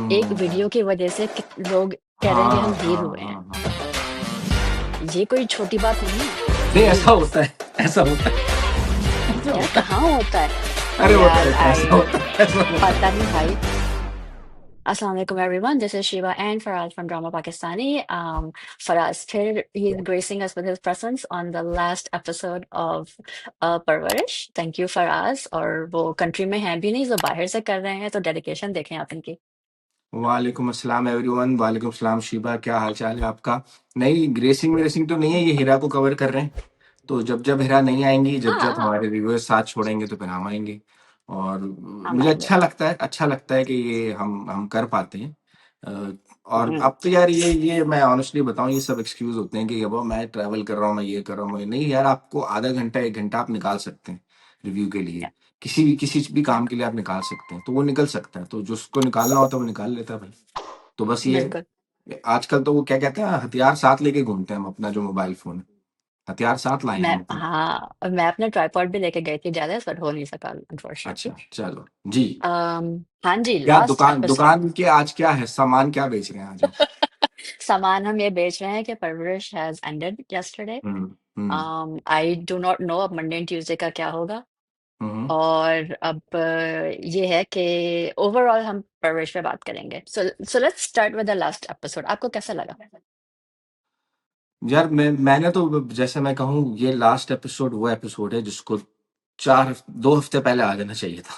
एक वीडियो की वजह से लोग कह रहे हैं कि हाँ हम हीर हाँ हुए हैं। हाँ हाँ। ये कोई छोटी बात नहीं है। नहीं, रियली। ऐसा होता है, ऐसा होता है, ऐसा यार होता कहाँ है। होता है? अरे होता यार है, ऐसा आई होता है, ऐसा होता है। पता नहीं भाई। Assalamu alaikum everyone. This is Shiva and Faraz from Drama Pakistani. Faraz फिर he is gracing us with his presence on the last episode of Parvarish. Thank you Faraz. और वो country में हैं भी नहीं, जो बाहर से कर रहे हैं, तो dedication देखें आप इनकी। वालेकुम अस्सलाम एवरीवन, वालेकुम सलाम शिबा, क्या हाल चाल है आपका? नहीं, ग्रेसिंग वेसिंग तो नहीं है, ये हीरा को कवर कर रहे हैं। तो जब जब हीरा नहीं आएंगी, जब जब हाँ, हमारे व्यूअर्स साथ छोड़ेंगे तो फिर हम आएंगे। और हम मुझे आएंगे। अच्छा लगता है कि ये हम कर पाते हैं। और हम्म, अब तो यार ये मैं ऑनेस्टली बताऊं, ये सब एक्सक्यूज होते हैं कि अब मैं ट्रैवल कर रहा हूँ, मैं ये कर रहा हूँ, मैं नहीं यार, आपको आधा घंटा 1 घंटा आप निकाल सकते हैं रिव्यू के लिए। किसी भी काम के लिए आप निकाल सकते हैं, तो वो निकल सकता है, तो जिसको निकालना होता है वो निकाल लेता है भाई। तो बस ये बिल्कुल। है। आजकल तो वो क्या कहते हैं, हथियार साथ लेके घूमते हैं हम, अपना जो मोबाइल फोन है, हथियार साथ लाए हैं मैं हम अपने। हाँ, और मैं अपना ट्राइपॉड भी लेके गई थी डायलस, बट हो नहीं सका अनफॉर्चुनेटली। अच्छा चलो जी। हाँ जी, क्या लास्ट दुकान एपिसोड। दुकान के आज क्या है, सामान क्या बेच रहे हैं आज आप? सामान हम ये बेच रहे हैं कि परवरिश has ended yesterday. Hmm. I do not know अब मंडे एंड ट्यूसडे का क्या होगा। हम्म। और अब ये है कि ओवरऑल हम परवरिश पे बात करेंगे। So let's start with the last episode. आपको कैसा लगा? यार मैंने तो, जैसे मैं कहूँ, ये लास्ट एपिसोड वो एपिसोड है जिसको 2 हफ्ते पहले आ जाना चाहिए था।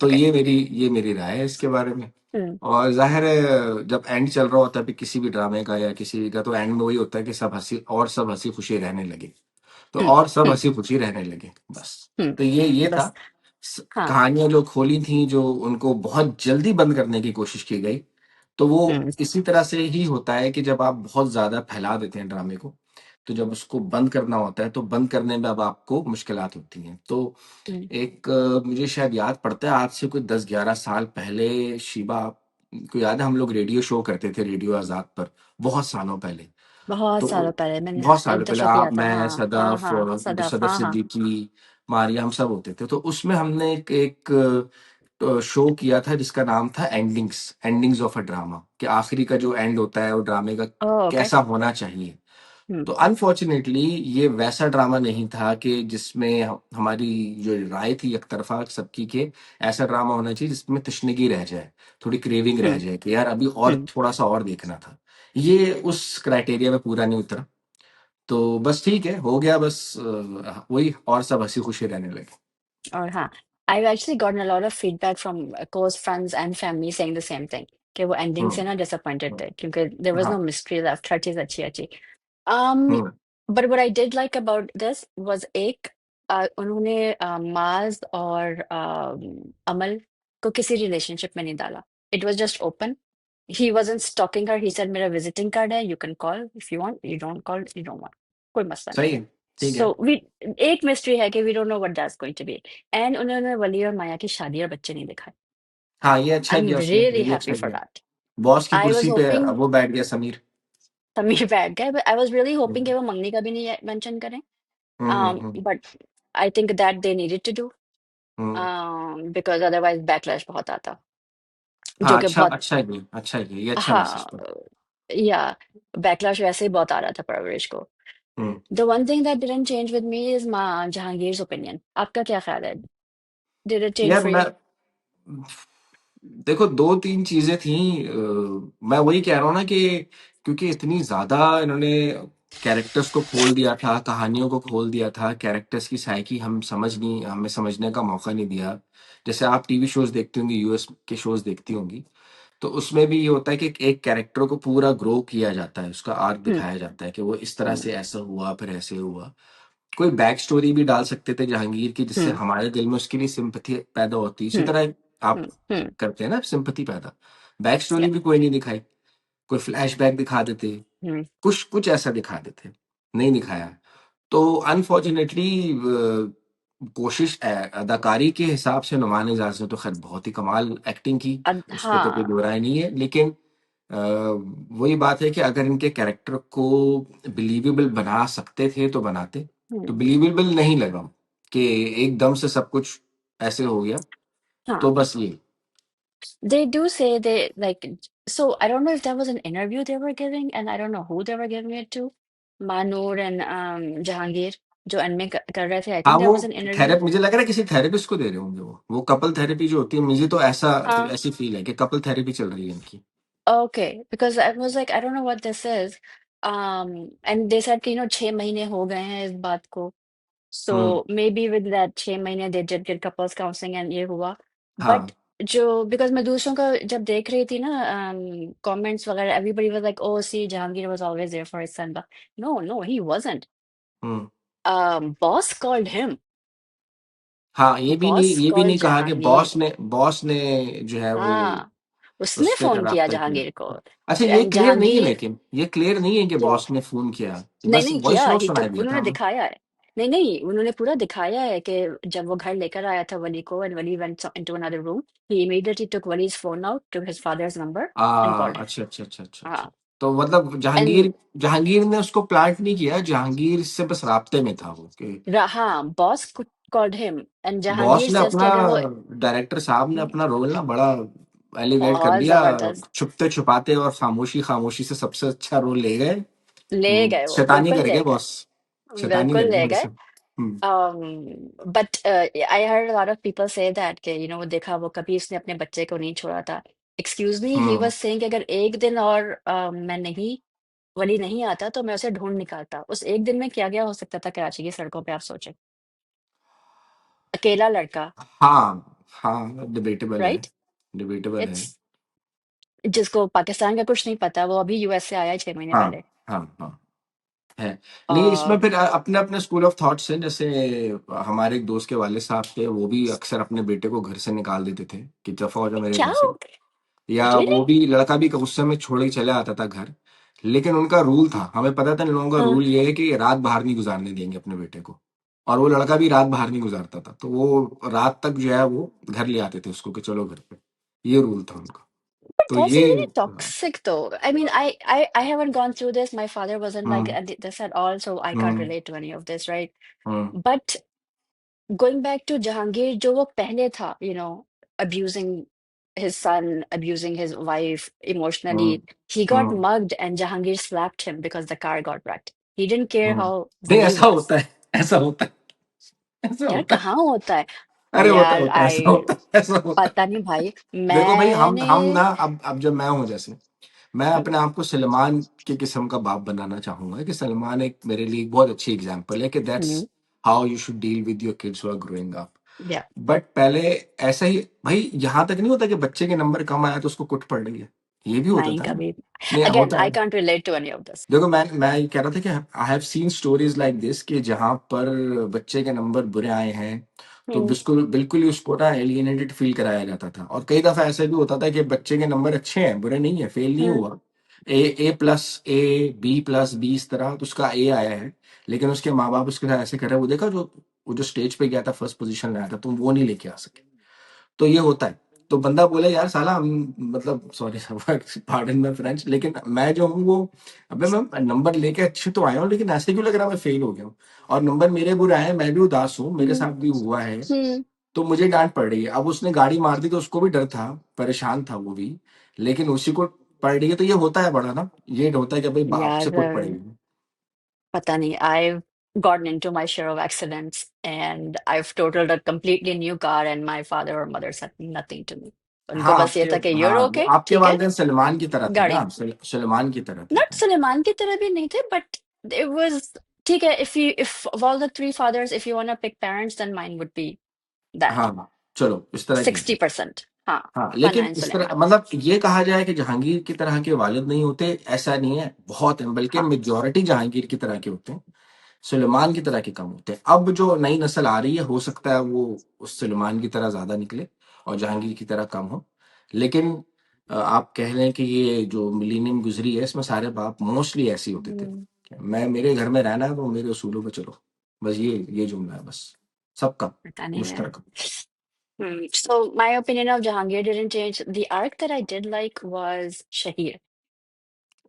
तो ओके। ये मेरी राय है इसके बारे में। हम्म, और जाहिर है, जब एंड चल रहा होता है भी किसी भी ड्रामे का या किसी भी का, तो एंड में वही होता है कि सब हंसी खुशी रहने लगे। तो हम्म, और सब हम्म, हंसी खुशी रहने लगे बस। हम्म। तो ये था। बस। हाँ। कहानियां जो खोली थी, जो उनको बहुत जल्दी बंद करने की कोशिश की गई, तो वो हम्म, इसी तरह से ही होता है कि जब आप बहुत ज्यादा फैला देते हैं ड्रामे को, तो जब उसको बंद करना होता है तो बंद करने में अब आपको मुश्किलात होती हैं। तो हम्म, एक मुझे शायद याद पड़ता है, आज से कोई 10-11 साल पहले, शिबा को याद है, हम लोग रेडियो शो करते थे रेडियो आजाद पर, बहुत सालों पहले। बहुत तो सालों पहले मैंने बहुत सालों एक पहले दफा किया आप, था। मैं, हाँ हाँ सदफ, हाँ, सदफ, सदफ हाँ हाँ। सिद्दीकी, मारिया, हम सब होते थे। तो उसमें हमने एक शो किया था जिसका नाम था एंडिंग्स ऑफ अ ड्रामा, कि आखिरी का जो एंड होता है वो ड्रामे का ओके। कैसा होना चाहिए। हम्म, तो अनफॉर्चुनेटली ये वैसा ड्रामा नहीं था कि जिसमें हमारी जो राय थी एक तरफा सबकी, के ऐसा ड्रामा होना चाहिए जिसमें तशनगी रह जाए, थोड़ी क्रेविंग रह हम्म, जाए कि यार अभी और हम्म। थोड़ा सा और देखना था। ये उस क्राइटेरिया में पूरा नहीं उतरा। तो बस ठीक है, हो गया बस, वही, और सब हंसी खुशी रहने लगे। और हाँ, I've actually gotten a lot of feedback from close friends and family saying the same thing, कि वो एंडिंग से हम्म। ना डिसअपॉइंटेड हम्म। थे क्योंकि there was no हाँ। mystery left, हर चीज अच्छी अच्छी। um hmm. but what I did like about this was एक उन्होंने माज और अमल को किसी रिलेशनशिप में नहीं डाला। It was just open. He wasn't stalking her. He said मेरा विजिटिंग कार्ड है, you can call if you want, you don't call, you don't want, कोई मसला नहीं। सही है। ठीक So है। we, एक मिस्ट्री है कि we don't know what that's going to be. And उन्होंने वली और माया की शादी और बच्चे नहीं दिखाए। हाँ, ये अच्छा I'm किया उसने, really ये happy अच्छा for किया। that. बॉस की I was कुर्सी पे hoping वो बैठ गया, समीर। समीर बैठ गए, but I was really hoping कि हम्म। वो मंगनी का भी नहीं मेंशन करें। हम्म। But I think that they needed to do, hmm. because otherwise backlash बहुत आता, जो हाँ, कि अच्छा बहुत। अच्छा किया, ये अच्छा मैसेज हाँ, था। या बैकलैश वैसे ही बहुत आ रहा था परवरिश को। हम्म। The one thing that didn't change with me is माँ जहांगीर's opinion. आपका क्या ख्याल है? Did it change यार for मैं, you? देखो, 2-3 चीजें थी। मैं वही कह रहा हूँ ना कि क्योंकि इतनी ज्यादा इन्होंने कैरेक्टर्स को खोल दिया था, कहानियों को खोल दिया था, कैरेक्टर्स की साइकी हमें समझने का मौका नहीं दिया। जैसे आप टीवी शोज देखती होंगी, यूएस के शोज देखती होंगी, तो उसमें भी ये होता है कि एक कैरेक्टर को पूरा ग्रो किया जाता है, उसका आर्क हम्म, दिखाया जाता है कि वो इस तरह हम्म, से ऐसा हुआ, फिर ऐसे हुआ। कोई बैक स्टोरी भी डाल सकते थे जहांगीर की, जिससे हम्म, हमारे दिल में उसके लिए सिंपथी पैदा होती है, इसी हम्म, तरह आप हम्म, हम्म। करते हैं ना सिंपथी पैदा। Back story Yeah. भी कोई नहीं दिखाई, कोई फ्लैशबैक दिखा देते, हम्म, कुछ कुछ ऐसा दिखा देते, नहीं दिखाया। तो अनफॉर्चुनेटली कोशिश अदाकारी के हिसाब से नुमान एजाज ने तो खैर बहुत ही कमाल एक्टिंग की, उस पर तो कोई हाँ। दो राय नहीं है। लेकिन वही बात है कि अगर इनके कैरेक्टर को बिलीवेबल बना सकते थे तो बनाते। तो हम्म, बिलीवेबल नहीं लगा कि एकदम से सब कुछ ऐसे हो गया। हाँ। तो बस ये। They do say they like, so I don't know if that was an interview they were giving, and I don't know who they were giving it to. Manur and Jahangir, जो एंड कर रहे थे, I हाँ think वो there was an interview. Therapy, मुझे लग रहा है किसी थेरेपिस्ट को दे रहे होंगे, वो कपल थेरेपी जो होती है, मुझे तो ऐसा हाँ, ऐसी फील है कि कपल थेरेपी चल रही है इनकी। okay, because I was like, I don't know what this is. And they said कि 6 महीने हो गए हैं इस बात को. हम्म। So maybe with that 6 महीने they did get couples counseling and ये हुआ. But हाँ। जो because मैं दूसरों का जब देख रही थी ना comments वगैरह, everybody was like, oh, see, Jahangir was always there for his son. But no, no, he wasn't. Hmm. Boss called him. हाँ, Boss ये भी called नहीं कहा कि Jahangir. बॉस ने जो है वो हाँ, उसने उससे फोन किया राब्ता किया। जहांगीर को. अच्छा, ये एंड क्लियर नहीं है, जहांगीर, लेकिन ये क्लियर नहीं है कि क्या? बॉस ने फोन किया, नहीं बस नहीं वॉइस किया, नोट ही तो सुनाई दिया था उन्होंने हमें। दिखाया है. नहीं नहीं, उन्होंने पूरा दिखाया है कि जब वो घर लेकर आया था वली को, and Wali went into another room, he immediately took Wali's phone out, took his father's number and called him. अच्छा अच्छा अच्छा अच्छा अच्छा। हाँ. तो मतलब एंड जहांगीर ने उसको प्लांट नहीं किया, जहांगीर से बस राब्ते में था वो कि हाँ, boss called him and boss Jahangir ने सेज अपना, कि अगर वो डायरेक्टर साहब ने अपना रोल ना बड़ा एलिवेट कर बहुत दिया, जबरदस्त छुपते छुपाते और खामोशी खामोशी से सबसे अच्छा रोल ले गए। ले गए, वो शैतानी बिल्कुल कर ले गए गए, बॉस, शैतानी बिल्कुल कर गए ले मेरे गए. से। Hmm. But I heard lot of people से दैट कि वो देखा, वो कभी उसने अपने बच्चे को नहीं छोड़ा था. Excuse me, he hmm. Was saying कि अगर एक दिन और मैं नहीं, वली नहीं आता तो मैं उसे ढूंढ निकालता. उस एक दिन में क्या क्या हो सकता था कराची की सड़कों पे, आप सोचें. अकेला लड़का, हाँ हाँ, डिबेटेबल है, राइट. डिबेटेबल है। इट्स, जिसको पाकिस्तान का कुछ नहीं पता, वो अभी यूएस से आया है 6 महीने हाँ पहले. हाँ हाँ है। नहीं, इसमें uh, फिर अपने अपने स्कूल ऑफ थॉट्स हैं, जैसे हमारे एक दोस्त के वाले साहब थे, वो भी अक्सर अपने बेटे को घर से निकाल देते थे कि दफा हो जा मेरे क्या घर से। हो, या रियली? वो भी लड़का भी उस समय छोड़ के चले आता था घर, लेकिन उनका रूल था, हमें पता था इन लोगों का हाँ. रूल ये है कि रात बाहर नहीं गुजारने देंगे अपने बेटे को। और वो लड़का भी रात बाहर नहीं गुजारता था, तो वो रात तक जो है वो घर ले आते थे उसको कि चलो घर पे। ये रूल था उनका। तो That's ये really toxic, though. I mean, I haven't gone through this. My father wasn't like hmm. this at all, so I can't hmm. relate to any of this, right? Hmm. But going back to Jahangir, जो वो पहले था, abusing his son, abusing his wife hmm. emotionally, he got hmm. mugged and Jahangir slapped him because the car got wrecked. He didn't care hmm. how नहीं, Wali ऐसा was. होता है, ऐसा होता है, ऐसा यार होता है। कहाँ होता है? अरे होता है, यार होता है, ऐसा आई, होता है, ऐसा होता पता नहीं भाई. है। देखो भाई, मैंने हम ना, अब जब मैं हूं जैसे, मैं हम्म, अपने आप को सलमान की किस्म का बाप बनाना चाहूंगा कि सलमान एक मेरे लिए एक बहुत अच्छी एग्जांपल है कि that's hmm, how you should deal with your kids who are growing up. या बट पहले ऐसा ही भाई, यहाँ तक नहीं होता कि बच्चे के नंबर कम आया तो उसको कुट पड़ रही है, ये भी होता नहीं था ना। कभी. नहीं अगेन होता आई है। Can't relate to any of this. देखो, मैं ये कह रहा था कि I have seen stories like this कि जहां पर बच्चे के नंबर बुरे आए हैं, तो हम्म. बिल्कुल बिल्कुल ही उसको ना एलिएनेटेड फील कराया जाता था। और कई दफा ऐसा भी होता था कि बच्चे के नंबर अच्छे हैं, बुरे नहीं है, फेल नहीं हम्म. हुआ, ए प्लस ए, बी प्लस बी, इस तरह तो उसका ए आया है, लेकिन उसके माँ बाप उसके साथ ऐसे कर रहे हैं, वो देखा जो वो जो स्टेज पे गया था, फर्स्ट पोजीशन में आया था, तुम वो नहीं लेके आ सके। तो ये होता है। तो बंदा बोले यार साला मतलब सॉरी पार्डन में फ्रेंच, लेकिन मैं जो हूँ वो, अबे मैं नंबर लेके अच्छे तो आया हूँ, लेकिन ऐसे क्यों लग रहा है मैं फेल हो गया हूँ, और नंबर मेरे बुरे आए हैं, मैं भी उदास हूँ, मेरे हम्म. साथ भी हुआ है। हम्म. तो मुझे डांट पड़ रही है। अब उसने गाड़ी मार दी तो उसको भी डर था, परेशान था वो भी, लेकिन उसी को पड़ रही है। तो ये होता है बड़ा ना, ये होता है कि भाई बाप से यार कुट पड़ेगी। पता नहीं. I've gotten into my share of accidents and I've totaled a completely new car and my father or mother said nothing to me. हाँ उनको बस ये आपके, था कि you're हाँ वो okay, आपके ठीक है, वालिदैन सलमान की तरह थे गाड़ी. ना, सलमान की तरह थे। Not सुलेमान की तरह भी नहीं थे, but it was ठीक है. If of all the three fathers, if you want to pick parents, then mine would be that हाँ चलो, इस तरह की है। 60%. हाँ, हाँ, फन लेकिन एंड इस तरह सुलेमान. मतलब ये कहा जाए कि जहांगीर की तरह के वालिद नहीं होते, ऐसा नहीं है, बहुत हैं, बल्कि हाँ. मेजोरिटी जहांगीर की तरह के होते हैं, सुलेमान की तरह के कम होते हैं। अब जो नई नस्ल आ रही है, हो सकता है वो उस सुलेमान की तरह ज्यादा निकले और जहांगीर की तरह कम हो। लेकिन आप कह लें कि ये जो मिलीनियम गुजरी है, इसमें सारे बाप मोस्टली ऐसे ही होते थे। हम्म, मैं, मेरे घर में रहना है तो मेरे उसूलों पे चलो, बस ये जुमला है बस, सबका पता नहीं है. मुश्तरक। So my opinion of Jahangir didn't change. The arc that I did like was Shahir.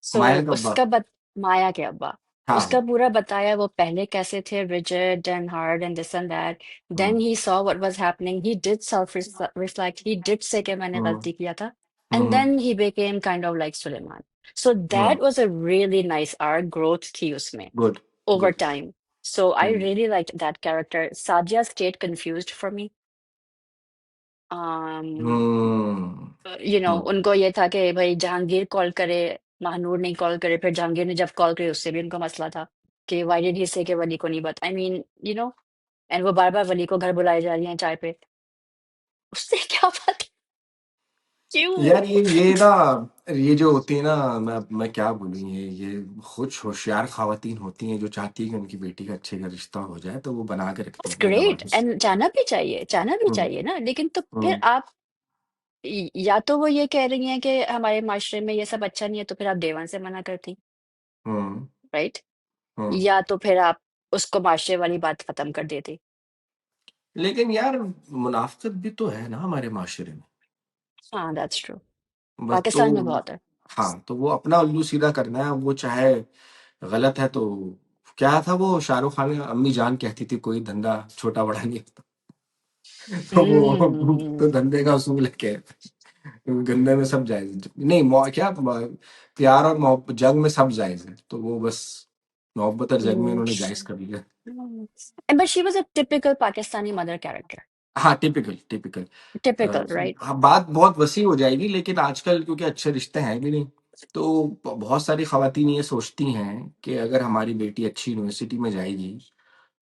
So माया का उसका बत माया के अब्बा. उसका हाँ। पूरा बताया वो पहले कैसे थे, rigid and hard and this and that. Then hmm he saw what was happening, he did self reflect, he did say कि मैंने हम्म गलती किया था, and hmm then he became kind of like Suleman. So hmm that was a really nice arc, growth थी उसमें good over good. time. So I really liked that character. Sadia stayed confused for me. Um, हम्म हम्म उनको ये था कि भाई Jahangir call करे, महानूर नहीं call करे, फिर जहांगीर ने जब कॉल करी उससे भी उनको मसला था कि व्हाई डिड ही से कि वली को नहीं बता, आई मीन एंड वो बार बार वली को घर बुलाई जा रही हैं चाय पे, उससे क्या बात, क्यों? यार ये ना, ये जो होती है ना, मैं क्या बोलूं, ये कुछ होशियार खवातीन होती हैं जो चाहती है कि उनकी बेटी का अच्छे का रिश्ता हो जाए, तो वो बना के रखती इट्स हैं अपने ग्रेट दमाद से। एंड जाना भी हम्म चाहिए ना, लेकिन तो फिर हम्म आप या तो वो ये कह रही हैं कि हमारे माशरे में ये सब अच्छा नहीं है, तो फिर आप देवान से मना करती, हम्म राइट? हम्म। या तो फिर आप उसको माशरे वाली बात खत्म कर देती। लेकिन यार, मुनाफिकत भी तो है ना हमारे माशरे में। हाँ, दैट्स ट्रू। बस तो, पाकिस्तान में बहुत है। हाँ, तो वो अपना उल्लू सीधा करना है, वो चाहे गलत है तो। क्या था वो शाहरुख खान की अम्मी जान कहती थी, कोई धंधा छोटा बड़ा नहीं होता। तो वो हम्म। तो धंधे का असूल है क्या, गंदे में सब जायज नहीं, प्यार और मोहब्बत जंग में सब जायज है, तो वो बस मोहब्बत और जंग में Mm. उन्होंने जायज कर लिया। But she was a typical Pakistani mother character. हाँ, टिपिकल टिपिकल। Typical, right? हाँ, बात बहुत वसी हो जाएगी, लेकिन आजकल क्योंकि अच्छे रिश्ते हैं भी नहीं, तो बहुत सारी खवातीन ये सोचती हैं कि अगर हमारी बेटी अच्छी यूनिवर्सिटी में जाएगी,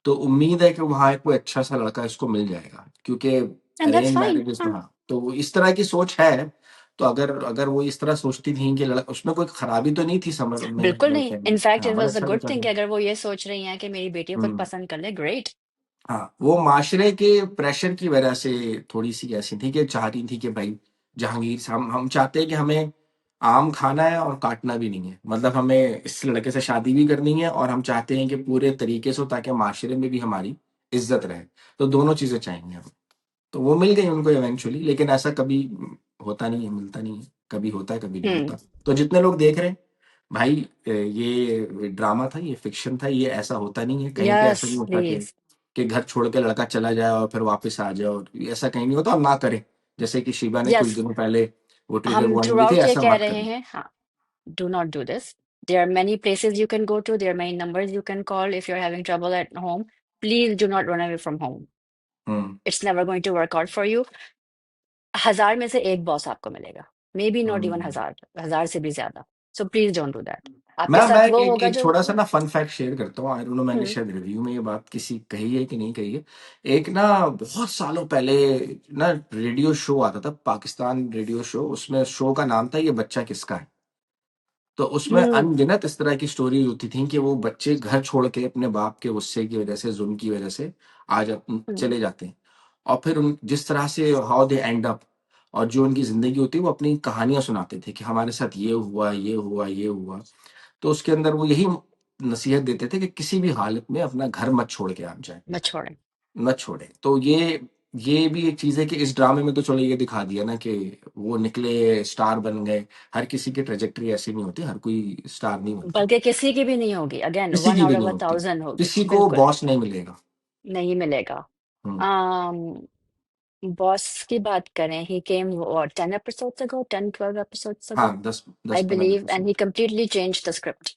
तो उम्मीद है कि वहाँ एक कोई अच्छा सा लड़का इसको मिल जाएगा, क्योंकि And that's arrange fine. Marriages में, हाँ, हाँ, तो वो इस तरह की सोच है। तो अगर अगर वो इस तरह सोचती थी कि लड़का, उसमें कोई खराबी तो नहीं थी समझ में, बिल्कुल मैं नहीं। कह इनफैक्ट हाँ, इट बड़ा वाज अ अच्छा गुड लड़का थिंग था। कि अगर वो ये सोच रही हैं कि मेरी बेटी को हम्म पसंद कर ले, ग्रेट। हाँ, वो माशरे के प्रेशर की वजह से थोड़ी सी ऐसी थी कि चाह रही थी कि भाई जहांगीर से हम चाहते हैं कि हमें आम खाना है और काटना भी नहीं है, मतलब हमें इस लड़के से शादी भी करनी है और हम चाहते हैं कि पूरे तरीके से हो, ताकि माशरे में भी हमारी इज्जत रहे। तो दोनों चीजें चाहिए हमें। तो वो मिल गई उनको इवेंचुअली, लेकिन ऐसा कभी होता नहीं है, मिलता नहीं है, कभी होता है कभी नहीं हम्म। होता। तो जितने लोग देख रहे हैं भाई, ये ड्रामा था, ये फिक्शन था, ये ऐसा होता नहीं है, कहीं पे यस, ऐसा नहीं होता प्लीज। कि घर छोड़ के लड़का चला जाए और फिर वापस आ जाए, और ऐसा कहीं नहीं होता, और ना करें। जैसे कि शिबा ने कुछ यस, दिनों पहले वो ट्रिगर हम वार्निंग थ्रू दी थी, आउट ये ऐसा कह मत रहे करें। हैं, हाँ, do not do this. There are many places you can go to, there are many numbers you can call if you are having trouble at home. Please do not run away from home. Hmm it's never going to work out for you. 1000 में से एक boss आपको मिलेगा, maybe not even hmm. 1000, 1000 से भी ज्यादा। So please don't do that. आपके मैं साथ वो एक होगा एक जो, छोटा सा ना फन फैक्ट शेयर करता हूँ, आई डोंट नो मैंने हम्म, शायद रिव्यू में ये बात किसी कही है कि नहीं कही है। एक ना बहुत सालों पहले ना रेडियो शो आता था, पाकिस्तान रेडियो शो, उसमें शो का नाम था ये बच्चा किसका है। तो उसमें हम्म, अनगिनत इस तरह की स्टोरीज होती थी कि वो बच्चे घर छोड़ के अपने बाप के गुस्से की वजह से, जुल्म की वजह से हम्म, चले जाते हैं। और फिर उन जिस तरह से हाउ दे एंड अप, और जो उनकी जिंदगी होती है, वो अपनी कहानियां सुनाते थे कि हमारे साथ ये हुआ, ये हुआ, ये हुआ। तो उसके अंदर वो यही नसीहत देते थे कि किसी भी हालत में अपना घर मत छोड़ के आप जाए, मत छोड़ें। मत छोड़े। तो ये भी एक चीज है कि इस ड्रामे में तो चलो ये दिखा दिया ना कि वो निकले, स्टार बन गए। हर किसी की ट्रेजेक्टरी ऐसी नहीं होती, हर कोई स्टार नहीं बनता, बल्कि किसी की भी नहीं होगी, अगेन किसी वन की आउट भी ऑफ नहीं अ होती, थाउजेंड होगी, किसी को बिल्कुल बॉस नहीं मिलेगा। नहीं मिलेगा। हम्म um बॉस की बात करें, he came what 10 episodes ago, 10-12 episodes हाँ, ago, दस I 10-15 believe, and episode. he completely changed the script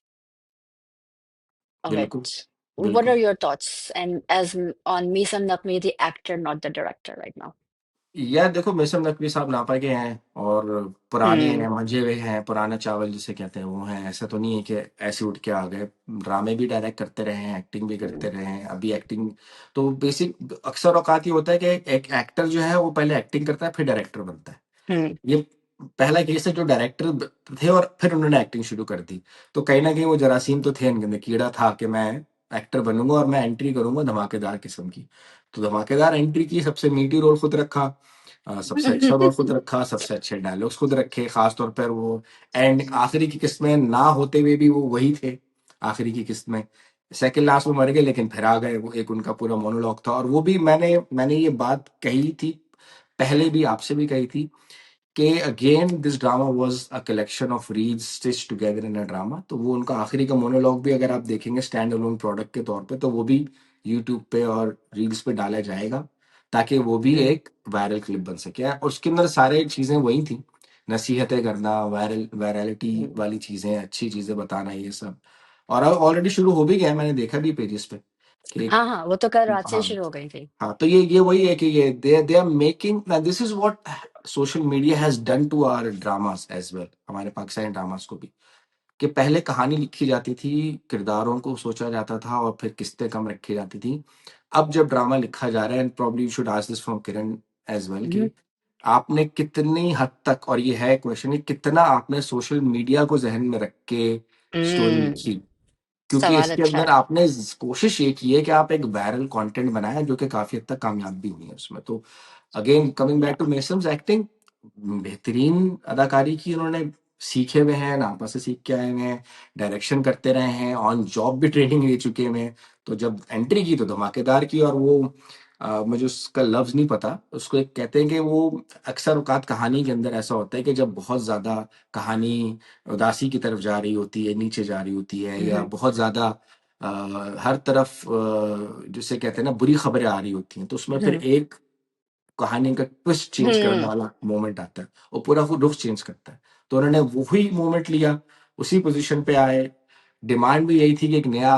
of बिल्कुल it. What are बिल्कुल। your thoughts and on Misam Naqvi, the actor, not the director, right now? यार देखो, मिसम नकवी साहब नापा के हैं और पुराने Hmm. हैं, मंझे हुए हैं, पुराने चावल जिसे कहते हैं वो हैं। ऐसा तो नहीं है कि ऐसे उठ के आ गए। ड्रामे भी डायरेक्ट करते रहे हैं, एक्टिंग भी Hmm. करते रहे हैं, अभी एक्टिंग। तो बेसिक अक्सर औकात ये होता है कि एक एक्टर जो है वो पहले एक्टिंग करता है फिर डायरेक्टर बनता है। Hmm. ये पहला केस है जो डायरेक्टर थे और फिर उन्होंने एक्टिंग शुरू कर दी। तो कहीं ना कहीं वो जरासीम तो थे इनके अंदर, कीड़ा था कि मैं एक्टर बनूंगा और मैं एंट्री करूंगा धमाकेदार किस्म की। तो धमाकेदार एंट्री की, सबसे मीटी रोल खुद रखा, सबसे अच्छा रोल खुद रखा, सबसे अच्छे डायलॉग्स खुद रखे, खासतौर पर वो एंड आखिरी की किस्त में ना होते हुए भी वो वही थे। आखिरी की किस्त में सेकंड लास्ट में मर गए लेकिन फिर आ गए, वो एक उनका पूरा मोनोलॉग था। और वो भी मैंने मैंने ये बात कही थी, पहले भी आपसे भी कही थी कि again this drama was a collection of reels stitch together in a drama. तो वो उनका आखिरी का मोनोलॉग भी अगर आप देखेंगे स्टैंड अलोन प्रोडक्ट के तौर पे, तो वो भी यूट्यूब पे और रील्स पे डाला जाएगा, ताकि वो भी हम्म एक वायरल क्लिप बन सके। और उसके अंदर सारे चीजें वही थी, नसीहतें करना, वायरलिटी हम्म। वाली चीजें, अच्छी चीजें बताना, ये सब। और ऑलरेडी शुरू हो भी गया है, मैंने देखा भी पेजेस पे कि हाँ हाँ, वो तो कल रात से हाँ। शुरू हो गई थी। हाँ, तो ये वही है कि ये they are making, this is what social media has done to our dramas as well, हमारे पाकिस्तानी ड्रामास को भी। कि पहले कहानी लिखी जाती थी, किरदारों को सोचा जाता था और फिर किस्तें कम रखी जाती थी। अब जब ड्रामा लिखा जा रहा है, and probably you should ask this from Kiran as well, hmm कि आपने कितनी हद तक, और ये है क्वेश्चन, कितना आपने सोशल मीडिया को जहन में रख के स्टोरी हम्म, लिखी। क्योंकि सवाल इसके अच्छा अंदर है। आपने कोशिश ये की है कि आप एक वायरल कंटेंट बनाएं, जो कि काफी हद तक कामयाब भी हुई है उसमें। तो अगेन कमिंग बैक या टू मेसम्स एक्टिंग, बेहतरीन अदाकारी की उन्होंने, सीखे हुए हैं, नापा से सीख के आए हुए हैं, डायरेक्शन करते रहे हैं, ऑन जॉब भी ट्रेनिंग ले चुके हुए हैं। तो जब एंट्री की तो धमाकेदार की। और वो मुझे उसका लफ्ज नहीं पता, उसको एक कहते हैं कि वो अक्सर औकात कहानी के अंदर ऐसा होता है कि जब बहुत ज्यादा कहानी उदासी की तरफ जा रही होती है, नीचे जा रही होती है, या हम्म बहुत ज्यादा हर तरफ जिसे कहते हैं ना बुरी खबरें आ रही होती हैं, तो उसमें फिर हम्म एक कहानी का ट्विस्ट चेंज करने हम्म वाला मोमेंट आता है, और पूरा वो रुख चेंज करता है। तो उन्होंने वही मोमेंट लिया, उसी पोजीशन पे आए। डिमांड भी यही थी कि एक नया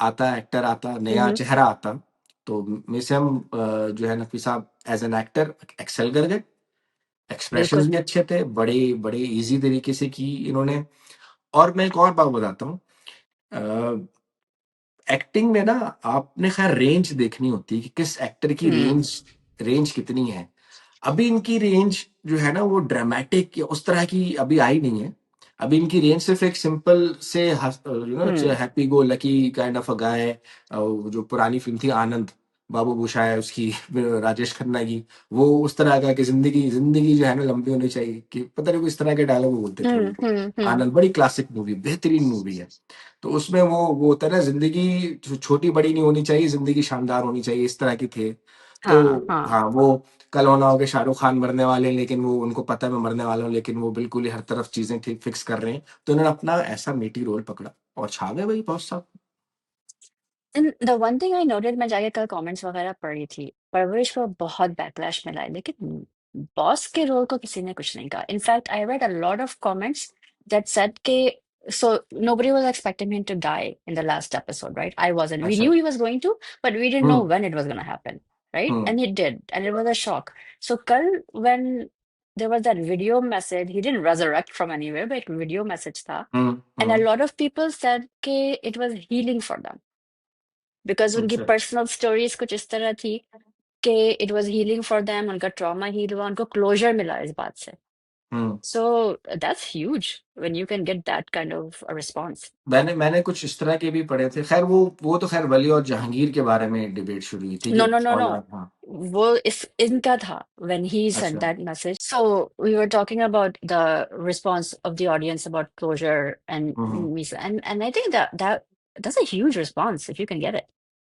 आता एक्टर आता, नया हम्म चेहरा आता। तो मिसम जो है नकवी साहब एज एन एक्टर एक्सेल कर गए। एक्सप्रेशंस बिल्कुल। भी अच्छे थे, बड़े बड़े इजी तरीके से की इन्होंने। और मैं एक और बात बताता हूँ, एक्टिंग में ना आपने खैर रेंज देखनी होती है कि किस एक्टर की हम्म रेंज रेंज कितनी है। अभी इनकी रेंज जो है ना वो ड्रामेटिक या उस तरह की अभी आई नहीं है। अभी इनकी रेंज सिर्फ एक सिंपल से you know hmm happy go lucky kind of a guy. जो पुरानी फिल्म थी आनंद, बाबू भूषा है उसकी, राजेश खन्ना की, वो उस तरह का कि जिंदगी जिंदगी जो है ना लंबी होनी चाहिए, कि पता नहीं इस तरह के डायलॉग बोलते थे वो। हम्म। आनंद बड़ी क्लासिक मूवी, बेहतरीन मूवी है। तो उसमें वो होता है ना, जिंदगी छोटी बड़ी नहीं होनी चाहिए, जिंदगी शानदार होनी चाहिए, इस तरह की थे। तो हाँ हाँ। हाँ, वो कल होना हो कि शाहरुख खान मरने वाले हैं, लेकिन वो उनको पता है मैं मरने वाला हूँ, लेकिन वो बिल्कुल ही हर तरफ चीजें ठीक फिक्स कर रहे हैं। तो उन्होंने अपना ऐसा मीटी रोल पकड़ा और छा गए भाई बहुत साहब। And the one thing I noted, मैं जाके कल कमेंट्स वगैरह पढ़ रही थी, परवरिश को बहुत बैकलैश मिला है, लेकिन बॉस के रोल को किसी ने कुछ नहीं कहा। In fact I read a lot of comments that said के so nobody was expecting him to die in the last episode, right? I wasn't. We अच्छा। knew he was going to, but we didn't know hmm when it was going to happen, right? Hmm And it did, and it was a shock. So kal, when there was that video message, he didn't resurrect from anywhere, but एक video message था, and a hmm. lot of people said ke it was healing for them because उनकी अच्छा। Personal stories कुछ इस तरह थी कि it was healing for them, उनका ट्रॉमा हील हुआ, उनको क्लोजर मिला इस बात से। Hmm. So that's huge when you can get that kind of response. मैंने मैंने कुछ इस तरह के भी पढ़े थे। खैर वो तो खैर वली और जहांगीर के बारे में डिबेट शुरू हुई थी कि नो नो नो नो, औलाद। हाँ। वो इस इनका था व्हेन ही सेंट अच्छा। That message. So we were talking about the response of the audience about closure and hmm and I think that that's a huge response if you can get it.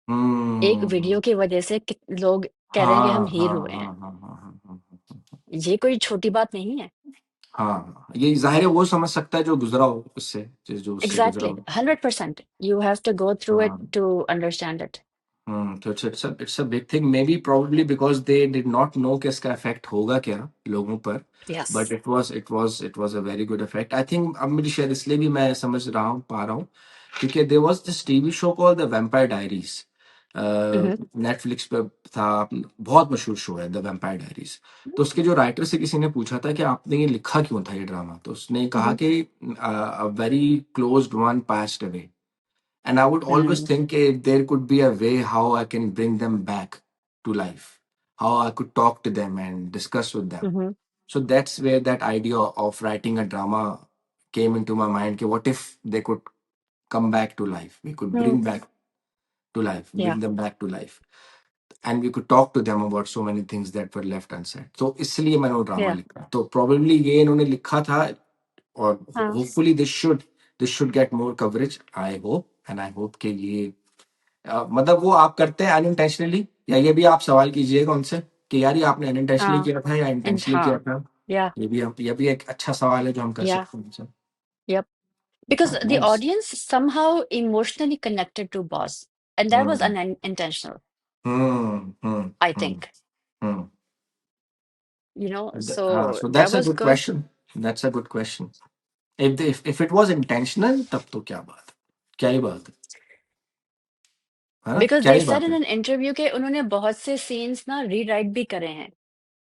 एक hmm. Video की वजह से लोग कह रहे हैं कि हाँ हम हाँ हील हुए हाँ हैं। हाँ हाँ हाँ हाँ हाँ। ये कोई छोटी बात नहीं है। हाँ, ये ज़ाहिर है वो समझ सकता है जो गुज़रा हो उससे, जो उससे गुज़रा Exactly, हो। 100%. You have to go through it हाँ। to understand it. तो it's a big thing, may be probably because they did not know कि इसका इफ़ेक्ट होगा क्या लोगों पर। But Yes. It was a very good effect. I think अब मुझे शायद इसलिए भी मैं समझ रहा हूँ पा रहा हूँ, क्योंकि there was this TV show called the vampire diaries, Mm-hmm. Netflix पे था। बहुत मशहूर शो है द वैम्पायर डायरीज़। तो उसके जो राइटर से किसी ने पूछा था कि आपने ये लिखा क्यों था ये ड्रामा? तो उसने कहा Mm-hmm. कि a very closed one passed away, and I would always Mm. think if there could be a way how I can bring them back to life, how I could talk to them and discuss with them. Mm-hmm. So that's where that idea of writing a drama came into my mind. कि what if they could come back to life? We could Mm. bring back to life, Yeah. bring them back to life, and we could talk to them about so many things that were left unsaid. So इसलिए मैंने वो drama Yeah. लिखा। तो probably ये इन्होंने लिखा था, और हाँ। hopefully this should get more coverage. I hope, and I hope कि ये मतलब वो आप करते हैं अनइंटेंशनली, या ये भी आप सवाल कीजिएगा उनसे कि यार ये आपने अनइंटेंशनली हाँ। किया था या And इंटेंशनली किया हाँ, था? Yeah, ये भी एक अच्छा सवाल है जो हम कर yeah, सकते हैं sir. yep. Because the nice. audience somehow emotionally connected to Boss, and that was hmm unintentional, hmm hmm I hmm think. हम्म। हाँ, So so that that's a was good good. question. That's a good question. If it was intentional, तब तो क्या बात है, क्या ही बात है ना, Because क्या they ही said बात in है। an interview के उन्होंने बहुत से scenes ना rewrite भी करे हैं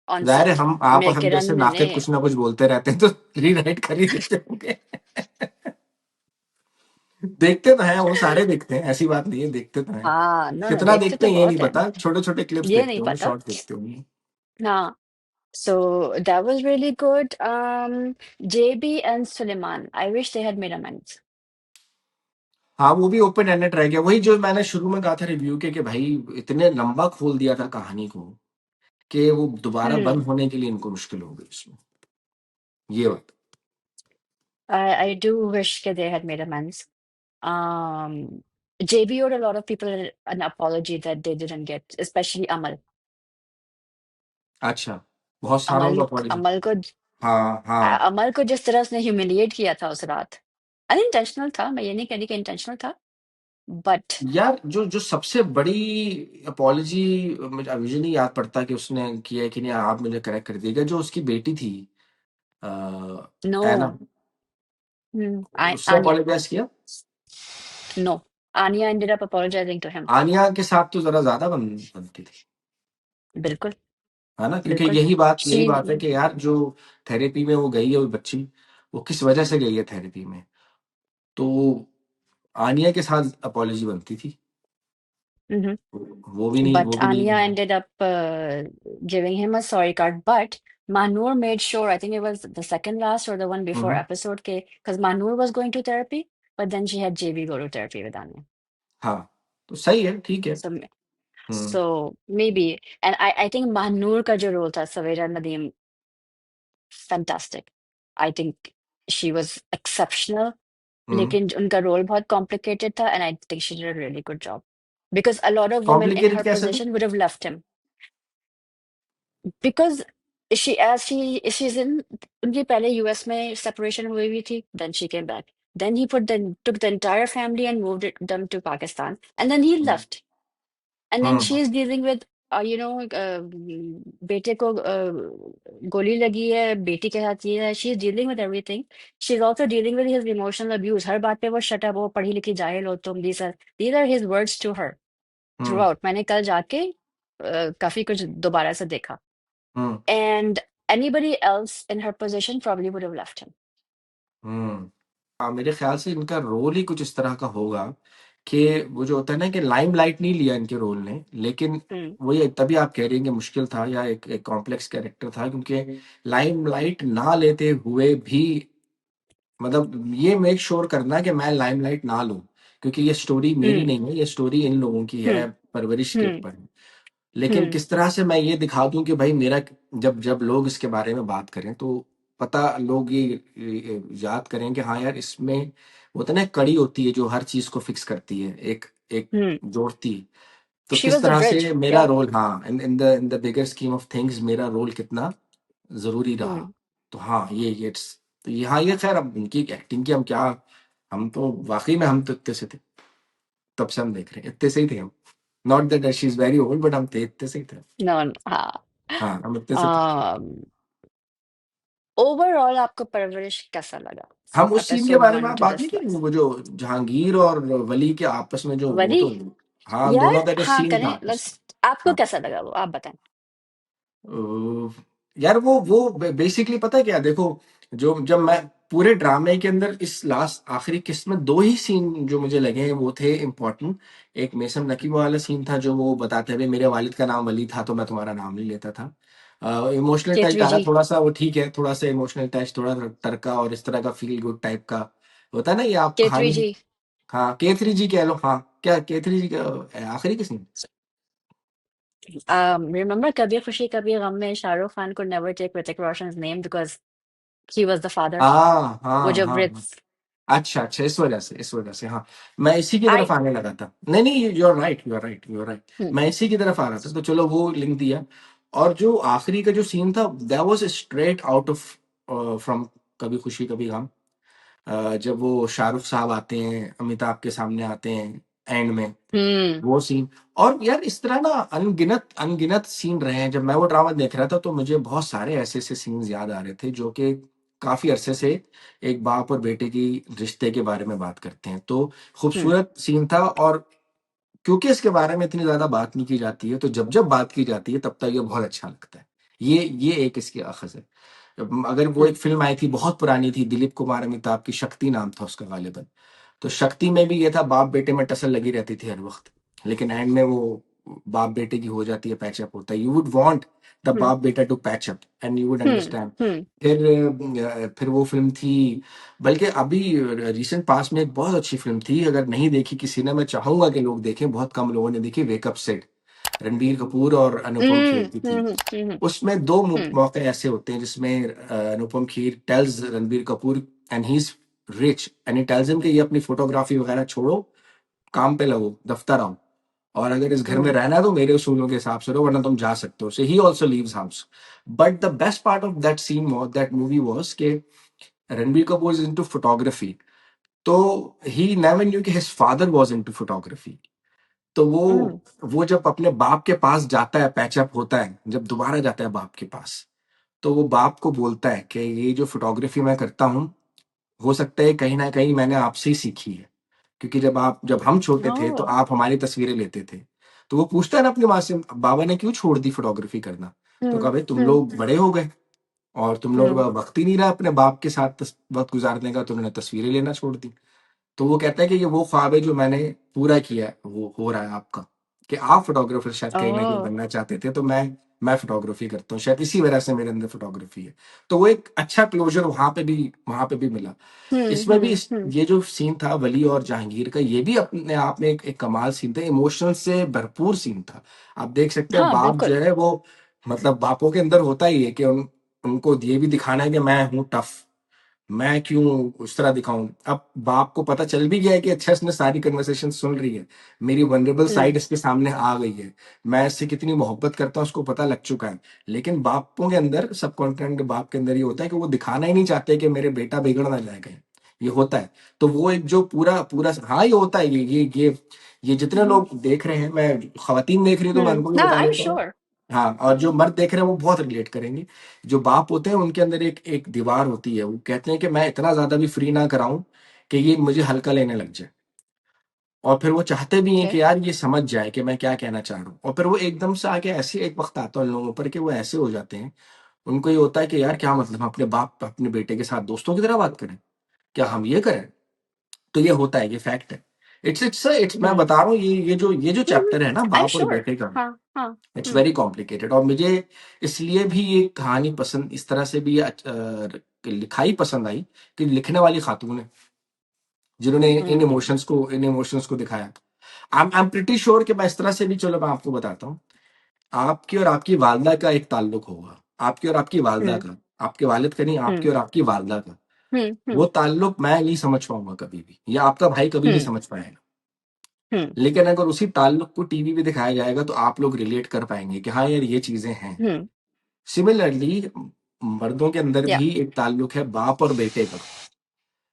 on जाहिर है set. हम आप और मेरे हम किरण जैसे ने नाकिद कुछ ना कुछ बोलते रहते हैं तो रीराइट कर ही देते होंगे। देखते तो हैं, वो सारे देखते हैं, ऐसी बात नहीं है, देखते तो हैं। हाँ, नो नो, कितना देखते देखते तो हैं ये नहीं बहुत है, पता, छोटे छोटे क्लिप्स ये देखते नहीं होंगे, पता। शॉर्ट देखते होंगे। हाँ, so that was really good. JB and Suleiman, I wish they had made amends. हाँ, वो भी ओपन एंडेड रह गया, वही जो मैंने शुरू में कहा था रिव्यू के कि भाई इतने लंबा खोल दिया था कहानी को कि वो दोबारा Hmm. बंद होने के लिए इनको मुश्किल हो गई इसमें, ये बात। I do wish that they had made amends. JB owed a lot of people an apology that they didn't get, especially Amal. अच्छा, बहुत सारों अमल को अपॉलजी। अमल को हाँ हाँ। अमल को जिस तरह उसने ह्यूमिलिएट किया था उस रात, अनइंटेंशनल था, मैं ये नहीं कह रही कि इंटेंशनल था, बट यार जो जो सबसे बड़ी अपॉलजी, मुझे नहीं याद पड़ता कि उसने किया है कि नहीं, आप मुझे करेक्ट कर दीजिएगा, जो उसकी बेटी थी नो, एना, उससे आनिया, अपॉलोजाइज किया। No, Aniya ended up apologizing to him. Aniya के साथ तो जरा ज्यादा बनती थी, बिल्कुल, है ना, क्योंकि बिल्कुल। यही शी बात है कि यार जो थेरेपी में वो गई है वो बच्ची, वो किस वजह से गई है थेरेपी में, तो आनिया के साथ अपॉलजी बनती थी, वो भी नहीं, But वो भी नहीं Anya हुआ। ended up giving him a sorry card. But Manur made sure, I think it was the second last or the one before hmm, episode K, because Manur was going to therapy, but then she had JB go to therapy with Anya. हाँ, तो सही है, ठीक है। So hmm so maybe, and I think Manur का जो role था Savera Nadeem, fantastic. I think she was exceptional. हम्म। लेकिन उनका role बहुत complicated था, and I think she did a really good job. Because a lot of women in complicated her कैसे थे? position would have left him. Because she's in उनकी पहले US में separation हुई हुई थी, then she came back. Then he took the entire family and moved them to Pakistan, and then he left. And then hmm she's dealing with बेटे को गोली लगी है, बेटी के साथ ये है. She's dealing with everything. She's also dealing with his emotional abuse. हर बात पे वो shut up, वो पढ़ी लिखी जाहिल हो तुम. These are his words to her hmm throughout. मैंने कल जाके काफी कुछ दोबारा से देखा. हम्म And anybody else in her position probably would have left him. हम्म। हाँ, मेरे ख्याल से इनका रोल ही कुछ इस तरह का होगा कि वो जो होता है ना कि लाइमलाइट नहीं लिया इनके रोल ने, लेकिन Hmm. वही तभी आप कह रही हैं कि मुश्किल था या एक कॉम्प्लेक्स कैरेक्टर था, क्योंकि लाइमलाइट ना लेते हुए भी, मतलब ये मेक श्योर करना कि मैं लाइमलाइट ना लूं, क्योंकि ये स्टोरी मेरी Hmm. नहीं है, ये स्टोरी इन लोगों की Hmm. है, परवरिश के Hmm. ऊपर है। लेकिन Hmm. किस तरह से मैं ये दिखा दूं कि भाई मेरा, जब जब लोग इसके बारे में बात करें तो पता लोग ये याद करें कि हाँ यार, इसमें वो होता है ना, एक कड़ी होती है जो हर चीज को फिक्स करती है, एक एक Hmm. जोड़ती है। तो She किस was the तरह से bridge. मेरा Yeah. रोल, हाँ, in the bigger scheme of things मेरा रोल कितना जरूरी रहा। Hmm. तो हाँ, ये तो यहाँ ये खैर, अब उनकी एक्टिंग की हम क्या, हम तो वाकई में हम तो इतने से थे, तब से हम देख रहे हैं, इतने से ही थे हम। Not that she is very old, but हम थे इतने से ही थे। No, no. हाँ. हाँ, हम इतने से थे। Um, Overall आपको परवरिश कैसा लगा? हम From उस सीन के episode बारे में 1 आप to बात this नहीं करेंगे, last. वो जो जहांगीर और वली के आपस में जो वो वली, तो, हाँ, यार दोनों का जो हाँ सीन था करें, आपस में। लेट्स. आपको हाँ, कैसा लगा वो, आप बताएं. यार वो बेसिकली पता है क्या, देखो, जो जब मैं पूरे ड्रामे के अंदर इस लास्ट आखिरी किस्त में दो ही सीन जो मुझे लगे हैं वो थे इम्पोर्टेंट। एक मेसम नकीब वाला सीन था, जो वो बताते हुए मेरे वालिद का नाम वली था तो मैं तुम्हारा नाम नहीं लेता था। इमोशनल टच केतवी डाला जी. थोड़ा सा, वो ठीक है, थोड़ा सा इमोशनल टच, थोड़ा तड़का, और इस तरह का फील गुड टाइप का होता है ना, ये आप केतवी कहानी। जी. हाँ, के3 जी कह लो, हाँ, क्या के3 जी का आखिरी किस सीन? Remember कभी खुशी कभी गम में Shahrukh Khan could never take Hrithik Roshan's name because he was the father. हाँ वो हाँ जो हाँ हाँ। Brits. अच्छा अच्छा, इस वजह से हाँ, मैं इसी की तरफ I. आने लगा था। नहीं नहीं, you are right, you are right, you are right, Hmm. मैं इसी की तरफ आ रहा था, तो चलो वो लिंक दिया। और जो आखिरी का जो सीन था, that was straight out of from कभी खुशी कभी गम। जब वो शाहरुख साहब आते हैं, अमिताभ के सामने आते हैं एंड में, हम्म वो सीन। और यार इस तरह ना अनगिनत अनगिनत सीन रहे हैं। जब मैं वो ड्रामा देख रहा था तो मुझे बहुत सारे ऐसे ऐसे सीन्स याद आ रहे थे जो कि काफी अरसे से एक बाप और बेटे की रिश्ते के बारे में बात करते हैं। तो हम्म खूबसूरत सीन था। और क्योंकि इसके बारे में इतनी ज्यादा बात नहीं की जाती है, तो जब जब बात की जाती है तब तक ये बहुत अच्छा लगता है। ये एक इसकी अखज है। अगर वो एक हम्म फिल्म आई थी, बहुत पुरानी थी, दिलीप कुमार अमिताभ की, शक्ति नाम था उसका गालिबन। तो शक्ति में भी ये था, बाप बेटे में टसल लगी रहती थी हर वक्त, लेकिन एंड में वो बाप बेटे की हो जाती है, पैचअप होता है। You would want the hmm baap beta to patch up and you would hmm understand. Hmm फिर वो फिल्म थी, बल्कि अभी रिसेंट पास में एक बहुत अच्छी फिल्म थी, अगर नहीं देखी किसी ने, मैं चाहूंगा कि लोग देखें, बहुत कम लोगों ने देखी, वेकअप सेट। रणबीर कपूर और अनुपम खेर की थी। हम्म उसमें दो हम्म मौके ऐसे होते हैं जिसमें Anupam Kher tells Ranbir Kapoor, and he is rich, and he tells him कि ये अपनी फोटोग्राफी वगैरह छोड़ो, काम पे लगो, दफ्तर आओ, और अगर इस घर में हम्म रहना है तो मेरे उसूलों के हिसाब से रहो, वरना तुम जा सकते हो। So he also leaves house. But the best part of that scene that movie was के Ranbir Kapoor is into photography. तो ही नेवर न्यू कि his father was into photography. तो हम्म वो जब अपने बाप के पास जाता है, पैचअप होता है, जब दोबारा जाता है बाप के पास, तो वो बाप को बोलता है कि ये जो फोटोग्राफी मैं करता हूँ, हो सकता है कहीं ना कहीं मैंने आपसे ही सीखी है, क्योंकि जब हम छोटे थे तो ओह आप हमारी तस्वीरें लेते थे। तो वो पूछता है ना अपनी माँ से, बाबा ने क्यों छोड़ दी फोटोग्राफी करना? तो कहा, भाई तुम हम्म लोग बड़े हो गए और तुम लोग हम्म वक्त ही नहीं रहा अपने बाप के साथ वक्त गुजारने का, तो उन्होंने तस्वीरें लेना छोड़ दी। तो वो कहता है कि ये वो ख्वाब है जो मैंने पूरा किया है, वो हो रहा है आपका, कि आप फोटोग्राफर शायद कहीं ना कहीं ओह बनना चाहते थे, तो मैं फोटोग्राफी करता हूँ, शायद इसी वजह से मेरे अंदर फोटोग्राफी है। तो वो एक अच्छा क्लोजर वहां पे भी मिला। इसमें भी हम्म ये जो सीन था वली और जहांगीर का, ये भी अपने आप में एक कमाल सीन था, इमोशनल से भरपूर सीन था। आप देख सकते हैं हाँ बाप जो बिल्कुल है वो, मतलब बापों के अंदर होता ही है कि उनको ये भी दिखाना है कि मैं हूँ टफ, मैं क्यों उस तरह दिखाऊं। अब बाप को पता चल भी गया है कि अच्छा इसने सारी कन्वर्सेशन सुन रही है, मेरी वनरेबल हम्म साइड इसके सामने आ गई है, मैं इससे कितनी मोहब्बत करता हूँ उसको पता लग चुका है। लेकिन बापों के अंदर, सब कॉन्फिडेंट बाप के अंदर ये होता है कि वो दिखाना ही नहीं चाहते कि मेरे बेटा बिगड़ ना जाए कहीं। ये होता है। तो वो एक जो पूरा पूरा, हाँ ये होता है, ये जितने लोग देख रहे हैं, मैं खवातीन देख रही है तो मैं उनको भी हाँ बता आई एम देता हूँ। श्योर हाँ, और जो मर्द देख रहे हैं वो बहुत रिलेट करेंगे। जो बाप होते हैं उनके अंदर एक एक दीवार होती है, वो कहते हैं कि मैं इतना ज्यादा भी फ्री ना कराऊं कि ये मुझे हल्का लेने लग जाए। और फिर वो चाहते भी हैं ओके कि यार ये समझ जाए कि मैं क्या कहना चाह रहा हूँ। और फिर वो एकदम से आके ऐसे एक वक्त आता है उन लोगों पर कि वो ऐसे हो जाते हैं, उनको ये होता है कि यार क्या मतलब, हम अपने बाप अपने बेटे के साथ दोस्तों की तरह बात करें, क्या हम ये करें? तो ये होता है, ये फैक्ट है। इट्स मैं हम्म बता रहा हूँ, ये जो चैप्टर है ना आई एम बाप और श्योर बेटे का, हाँ हाँ इट्स हम्म वेरी कॉम्प्लिकेटेड। और मुझे इसलिए भी ये कहानी पसंद, इस तरह से भी लिखाई पसंद आई, कि लिखने वाली खातून है जिन्होंने हम्म इन इमोशंस को दिखाया। आई एम प्रिटी श्योर कि मैं इस तरह से भी, चलो मैं आपको बताता हूँ, आपकी और आपकी वालदा का एक ताल्लुक होगा, आपकी और आपकी वालदा हम्म का, आपके वालिद का नहीं, आपकी हम्म और आपकी वालदा का। हम्म वो ताल्लुक मैं नहीं समझ पाऊंगा कभी भी, या आपका भाई कभी नहीं हम्म समझ पाएगा। हम्म लेकिन अगर उसी ताल्लुक को टीवी पे दिखाया जाएगा तो आप लोग रिलेट कर पाएंगे कि हाँ यार ये चीजें हैं। हम्म सिमिलरली मर्दों के अंदर या भी एक ताल्लुक है बाप और बेटे का,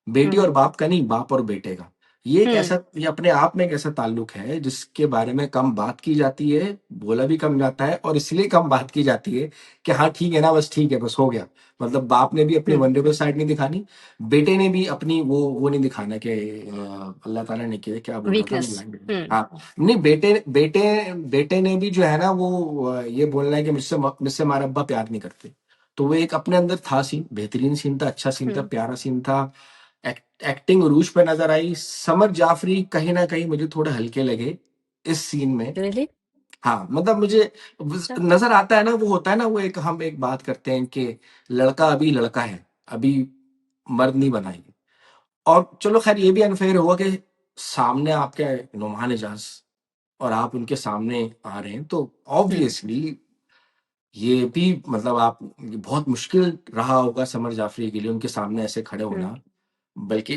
बेटी और हम्म बाप का नहीं, बाप और बेटे का। ये एक हम्म ऐसा, ये अपने आप में एक ऐसा ताल्लुक है जिसके बारे में कम बात की जाती है, बोला भी कम जाता है, और इसलिए कम बात की जाती है कि हाँ ठीक है ना, बस ठीक है, बस हो गया। मतलब बाप ने भी अपनी हम्म वनरेबल साइड नहीं दिखानी, बेटे ने भी अपनी वो नहीं दिखाना कि अल्लाह ताला ने किया, क्या बोल रहा था मैं वीकनेस line में। हम्म हाँ, नहीं, बेटे बेटे बेटे ने भी जो है ना वो ये बोलना है कि मुझसे हमारे अब्बा प्यार नहीं करते। तो वो एक अपने अंदर था सीन, बेहतरीन सीन था, अच्छा सीन था, हम्म प्यारा सीन था। एक्टिंग उरूज पे नजर आई। समर जाफरी कहीं ना कहीं मुझे थोड़े हल्के लगे इस सीन में। रियली हाँ, मतलब मुझे अच्छा नजर आता है ना, वो होता है ना, वो एक हम एक बात करते हैं कि लड़का अभी लड़का है, अभी मर्द नहीं बनाएंगे। और चलो खैर ये भी अनफेयर हुआ कि सामने आपके नुमान इजाज और आप उनके सामने आ रहे हैं, तो हम्म ऑब्वियसली ये भी मतलब आप, ये बहुत मुश्किल रहा होगा समर जाफरी के लिए उनके सामने ऐसे खड़े हम्म होना। बल्कि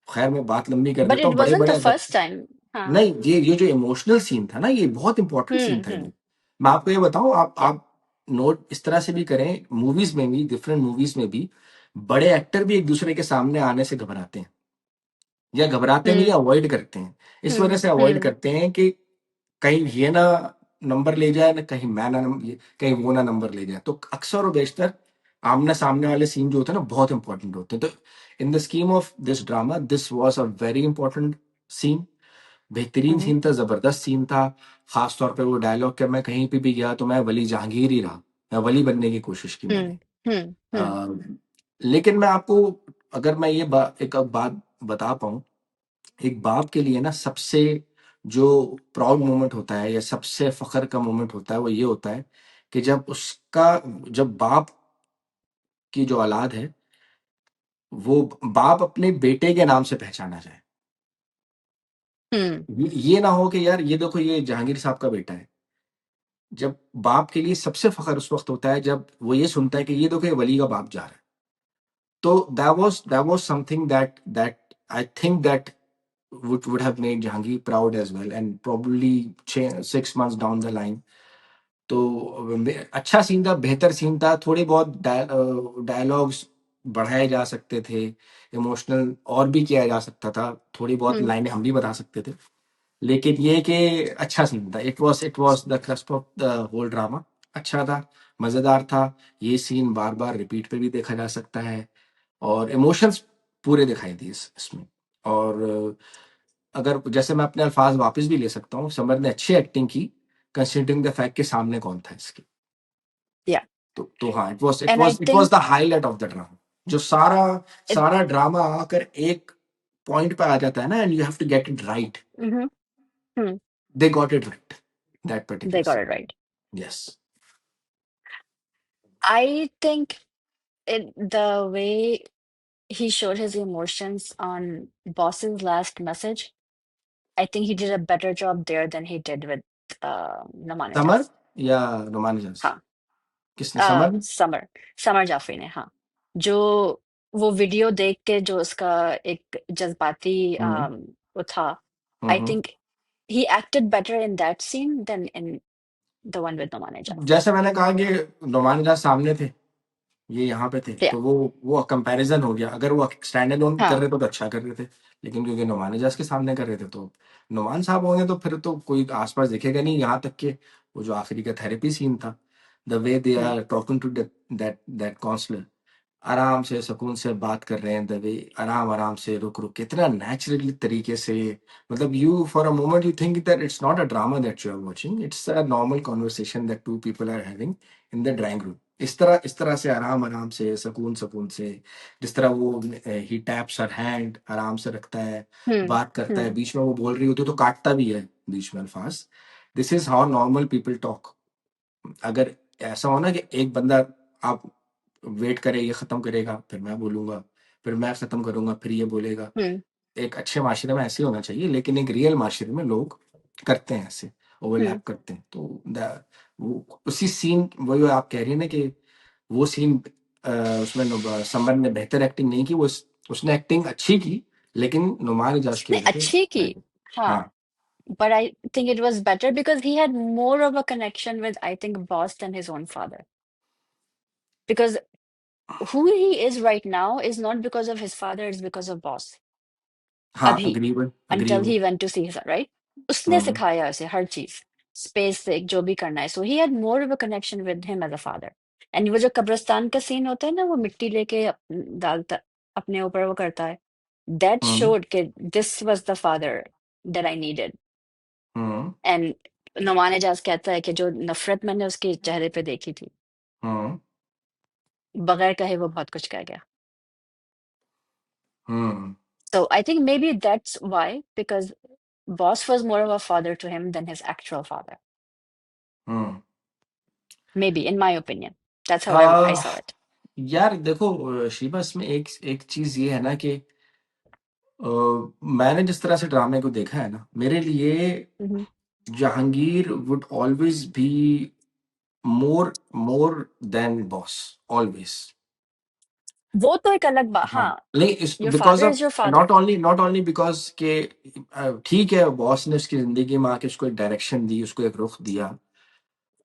खैर मैं बात लंबी कर बट देता इट हूँ, बड़े वाजंट द बड़े फर्स्ट टाइम हाँ नहीं, ये जो इमोशनल सीन था ना, ये बहुत इंपॉर्टेंट सीन था हम्म ये। मैं आपको ये बताऊं, आप नोट इस तरह से भी करें, मूवीज में भी, डिफरेंट मूवीज में भी बड़े एक्टर भी एक दूसरे के सामने आने से घबराते हैं, या घबराते नहीं, हम्म अवॉइड करते हैं। इस वजह से अवॉइड हम्म करते हैं कि कहीं ये ना नंबर ले जाए, ना कहीं मैं ना कहीं वो ना नंबर ले जाए। तो अक्सर और बेशतर आमने सामने वाले सीन जो होते हैं ना, बहुत इंपॉर्टेंट होते हैं। तो in the scheme of this drama, this was a very important scene. बेहतरीन हम्म सीन था, जबरदस्त सीन था। खास तौर पे वो डायलॉग कि मैं कहीं पे भी गया तो मैं वली जहांगीर ही रहा, मैं वली बनने की कोशिश की मैंने। हम्म अ, लेकिन मैं आपको, अगर मैं ये एक बात बता पाऊं, एक बाप के लिए ना सबसे जो प्राउड मोमेंट होता है, या सबसे फख्र का मोमेंट होता है, वो ये होता है कि जब बाप की जो औलाद है, वो बाप अपने बेटे के नाम से पहचाना जाए। हम्म ये ना हो कि यार ये देखो, ये जहांगीर साहब का बेटा है। जब बाप के लिए सबसे फख्र उस वक्त होता है जब वो ये सुनता है कि ये देखो, ये वली का बाप जा रहा है। तो that was something that I think that would have made Jahangir proud as well, and probably 6 months down the line. तो अच्छा सीन था, बेहतर सीन था। थोड़े बहुत डायलॉग्स बढ़ाए जा सकते थे, इमोशनल और भी किया जा सकता था, थोड़ी बहुत हम्म लाइनें हम भी बता सकते थे। लेकिन ये कि अच्छा सीन था, it was the clasp of the whole drama. अच्छा था, मजेदार था। ये सीन बार बार रिपीट पे भी देखा जा सकता है, और इमोशंस पूरे दिखाई दिए इसमें। और अगर जैसे मैं अपने अल्फाज वापस भी ले सकता हूँ, समर ने अच्छी एक्टिंग की, कंसिडरिंग द फैक्ट के सामने कौन था इसके। या तो हाँ, it was it and I was it was the think highlight of the drama. जो सारा इट सारा ड्रामा आकर एक पॉइंट पे आ जाता है ना, and you have to get it right. They got it right, that they particular got scene. It right. Yes. I think the way he showed his emotions on Boss's last message, I think he did a better job there than he did with summer Namanajas. या Romanians, हाँ, किसने, summer ने? Summer summer Jafri ने, हाँ। जो वो video देख के जो उसका एक जज्बाती हम्म वो था, I hmm think he acted better in that scene than in the one with Nomanajas. जैसे मैंने कहा कि रोमानियंस सामने थे, ये यहाँ पे थे, Yeah, तो वो कंपैरिजन हो गया। अगर वो स्टैंड अलोन कर हाँ, रहे तो अच्छा कर रहे थे, लेकिन क्योंकि नुमान एजाज के सामने कर रहे थे, तो नुमान साहब होंगे तो फिर तो कोई आसपास दिखेगा नहीं। यहाँ तक कि वो जो आखिरी का थेरेपी सीन था, the way they hmm, are talking to that counsellor, आराम से सुकून से बात कर रहे हैं, द वे आराम आराम से रुक रुक के, इतना नेचुरली तरीके से। मतलब you for a moment you think that it's not a drama that you are watching, it's a normal conversation that two people are having in the drawing room. इस तरह से आराम आराम से, सुकून सुकून से, जिस तरह वो ही टैप्स हर हैंड, आराम से रखता है, हम्म, बात करता है, हम्म, बीच में वो बोल रही होती है तो काटता भी है बीच में अल्फाज। This is how normal people talk. अगर ऐसा हो ना कि एक बंदा, आप वेट करे, ये खत्म करेगा फिर मैं बोलूंगा, फिर मैं खत्म करूंगा फिर ये बोलेगा। हम्म, एक अच्छे माशरे में ऐसे होना चाहिए, लेकिन एक रियल माशरे में लोग करते हैं ऐसे, हम्म, ओवरलैप करते हैं। तो वो उसी सीन, वही आप कह रही है ना कि वो सीन, उसमें समर ने बेहतर एक्टिंग नहीं की, उसने एक्टिंग अच्छी की, लेकिन नुमान इजाज की उसने वजह से। अच्छी की, हाँ। हाँ But I think it was better because he had more of a connection with, I think, Boss than his own father. Because who he is right now is not because of his father, it's because of Boss. हाँ, Abhi, until agreeable. he went to see his son, right? उसने सिखाया उसे हर चीज, space से जो भी करना है. So he had more of a connection with him as a father. And वो जो कब्रिस्तान का सीन होता है ना, वो मिट्टी लेके डालता अपने ऊपर वो करता है. That हम्म showed कि this was the father that I needed. Hmm and Nauman Ijaz कहता है कि जो नफरत मैंने उसके चेहरे पे देखी थी, हम्म बगैर कहे वो बहुत कुछ कह गया. हम्म So I think maybe that's why, because Boss was more of a father to him than his actual father. Hmm Maybe, in my opinion. That's how I uh, saw it. यार देखो, शीबा, इसमें एक एक चीज ये है ना कि मैंने जिस तरह से ड्रामे को देखा है ना, मेरे लिए Mhm. Jahangir would always be more than boss, always. वो तो एक अलग बात, हाँ, हाँ. नहीं, इस Your because father of, is your father. Not only because के ठीक है, बॉस ने उसकी जिंदगी में आके उसको एक डायरेक्शन दी, उसको एक रुख दिया,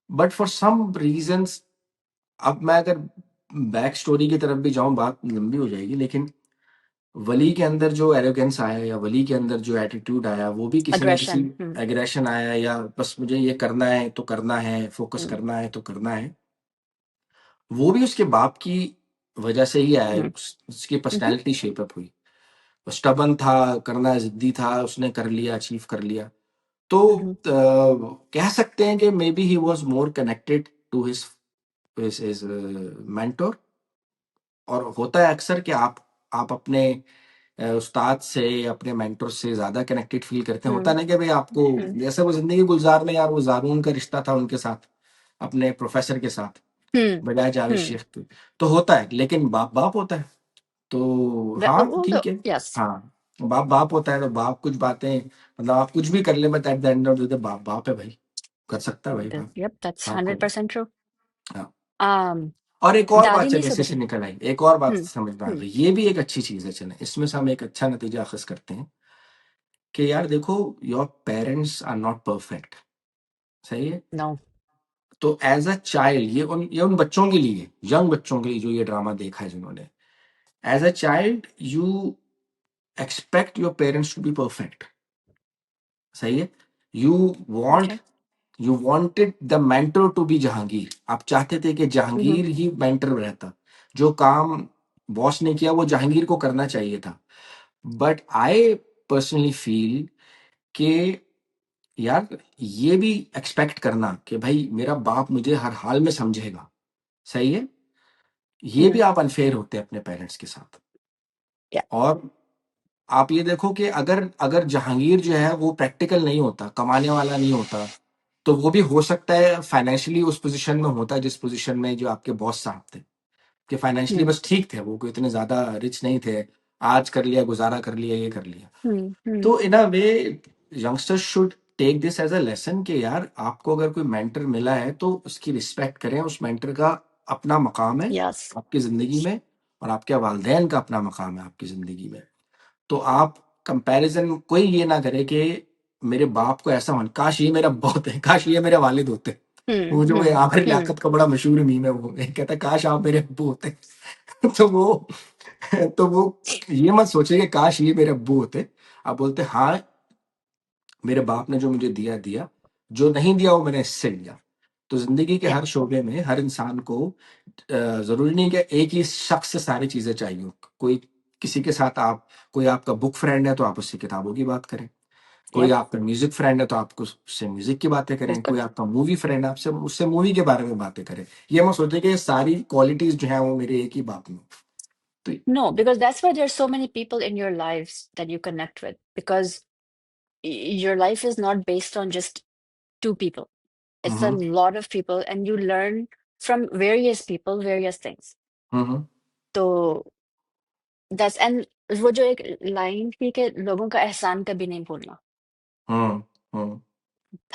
बट फॉर सम रीजंस, अब मैं अगर बैक स्टोरी की तरफ भी जाऊं बात लंबी हो जाएगी, लेकिन वली के अंदर जो एरोगेंस आया या वली के अंदर जो एटीट्यूड आया वो भी किसी ना किसी अग्रेशन। एग्रेशन आया, या बस मुझे ये करना है तो करना है, फोकस हम्म करना है तो करना है, वो भी उसके बाप की वजह से ही आया, हम्म उसकी हम्म पर्सनैलिटी शेप अप हुई। वो स्टबन था, करना जिद्दी था, उसने कर लिया, अचीव कर लिया। तो हम्म कह सकते हैं कि maybe he was more connected to his mentor. और होता है अक्सर कि आप अपने उस्ताद से, अपने मेंटर से ज्यादा कनेक्टेड फील करते हैं। होता हम्म है ना कि भाई आपको, हम्म जैसे वो जिंदगी गुलजार में यार वो जारून का रिश्ता था उनके साथ, अपने प्रोफेसर के साथ, हम्म बजाय जावेद हम्म शेख के। तो होता है, लेकिन बाप बाप होता है। तो हाँ ठीक है। यस। हाँ, बाप बाप होता है तो बाप कुछ बातें, मतलब आप कुछ भी कर ले, but at the end of the day बाप बाप है भाई, कर सकता है भाई बाप। Yep, that's बाप को, 100% true. हाँ। Um, और एक और बात दादी जब नहीं ऐसे से सुधरी। निकल आई, एक और बात हम्म समझना है, हम्म ये भी एक अच्छी चीज है। चले इसमें से हम एक अच्छा नतीजा अखज करते हैं कि यार देखो, your parents are not perfect, सही है। No. तो एज अ चाइल्ड, ये उन बच्चों के लिए, यंग बच्चों के लिए जो ये ड्रामा देखा है जिन्होंने, as a child you expect your parents to be perfect, सही है। You want Okay. You wanted the mentor to be Jahangir, आप चाहते थे कि Mm-hmm. जहांगीर ही मेंटर रहता, जो काम बॉस ने किया वो जहांगीर को करना चाहिए था। बट आई पर्सनली फील कि यार ये भी एक्सपेक्ट करना कि भाई मेरा बाप मुझे हर हाल में समझेगा, सही है, ये भी Mm. आप अनफेयर होते हैं अपने पेरेंट्स के साथ। Yeah. और आप ये देखो कि अगर अगर जहांगीर जो है वो प्रैक्टिकल नहीं होता, कमाने वाला नहीं होता, तो वो भी हो सकता है फाइनेंशियली उस पोजीशन में होता जिस पोजीशन में जो आपके बॉस साहब थे, कि फाइनेंशियली Mm. बस ठीक थे, वो कोई इतने ज्यादा रिच नहीं थे, आज कर लिया, गुजारा कर लिया, ये कर लिया। Mm. Mm. तो in a way youngsters should take this as a lesson कि यार आपको अगर कोई मेंटर मिला है तो उसकी रिस्पेक्ट करें, उस मेंटर का अपना मकाम है Yes. आपकी जिंदगी में, और आपके वालदेन का अपना मकाम है आपकी जिंदगी में। तो आप कंपैरिजन कोई ये ना करे कि मेरे बाप को ऐसा होना, काश ये मेरा बहुत है, काश ये मेरे वालिद होते। Mm. वो जो Mm. आमिर Mm. लियाकत का बड़ा मशहूर मीम है, वो कहता है काश आप मेरे अब्बू होते। तो वो ये मत सोचिए कि काश ये मेरे अब्बू होते, आप बोलते हाँ मेरे बाप ने जो मुझे दिया दिया, जो नहीं दिया वो मैंने इससे लिया। तो जिंदगी के Yeah. हर शोबे में हर इंसान को जरूरी नहीं कि एक ही शख्स से सारी चीजें चाहिए हो। कोई किसी के साथ आप, कोई आपका बुक फ्रेंड है तो आप उससे किताबों की बात करें, कोई Yep. आपका म्यूजिक फ्रेंड है तो आपको उससे म्यूजिक की बातें करें, बिल्कुल। कोई आपका मूवी फ्रेंड है आपसे उससे मूवी के बारे में बातें करें। ये मत सोचे कि ये सारी क्वालिटीज जो है वो मेरे एक ही बाप में। तो No, because that's why there's so many people in your lives that you connect with. Because your life is not based on just two people. It's a hmm lot of people, and you learn from various people, various things. Hmm So that's and वो जो एक line थी कि लोगों का एहसान कभी नहीं भूलना, हम्म हम्म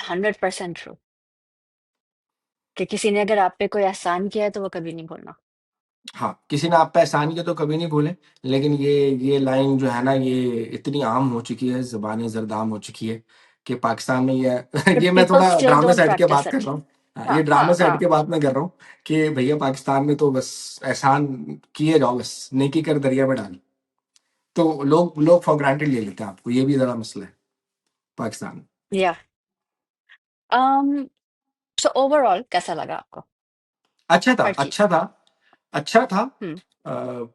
100% ट्रू। कि किसी ने अगर आप पे कोई एहसान किया है तो वो कभी नहीं भूलना। हाँ, किसी ने आप पे एहसान किया तो कभी नहीं भूले। लेकिन ये लाइन जो है ना, ये इतनी आम हो चुकी है, ज़बान ज़रद आम हो चुकी है कि पाकिस्तान में ये But ये मैं people थोड़ा still ड्रामे don't से हट के practice बात कर it. रहा हूँ। हाँ, ये हाँ ड्रामे हाँ से हट हाँ। के बात मैं कर रहा हूँ कि भैया पाकिस्तान में तो बस एहसान किए जाओ, बस नेकी कर दरिया में डाल। तो लोग लोग फॉर ग्रांटेड ले लेते हैं आपको, ये भी ज़रा मसला है पाकिस्तान में। Yeah. Um, so overall कैसा लगा आपको अच्छा था, हर चीज? अच्छा था, अच्छा था। हम्म।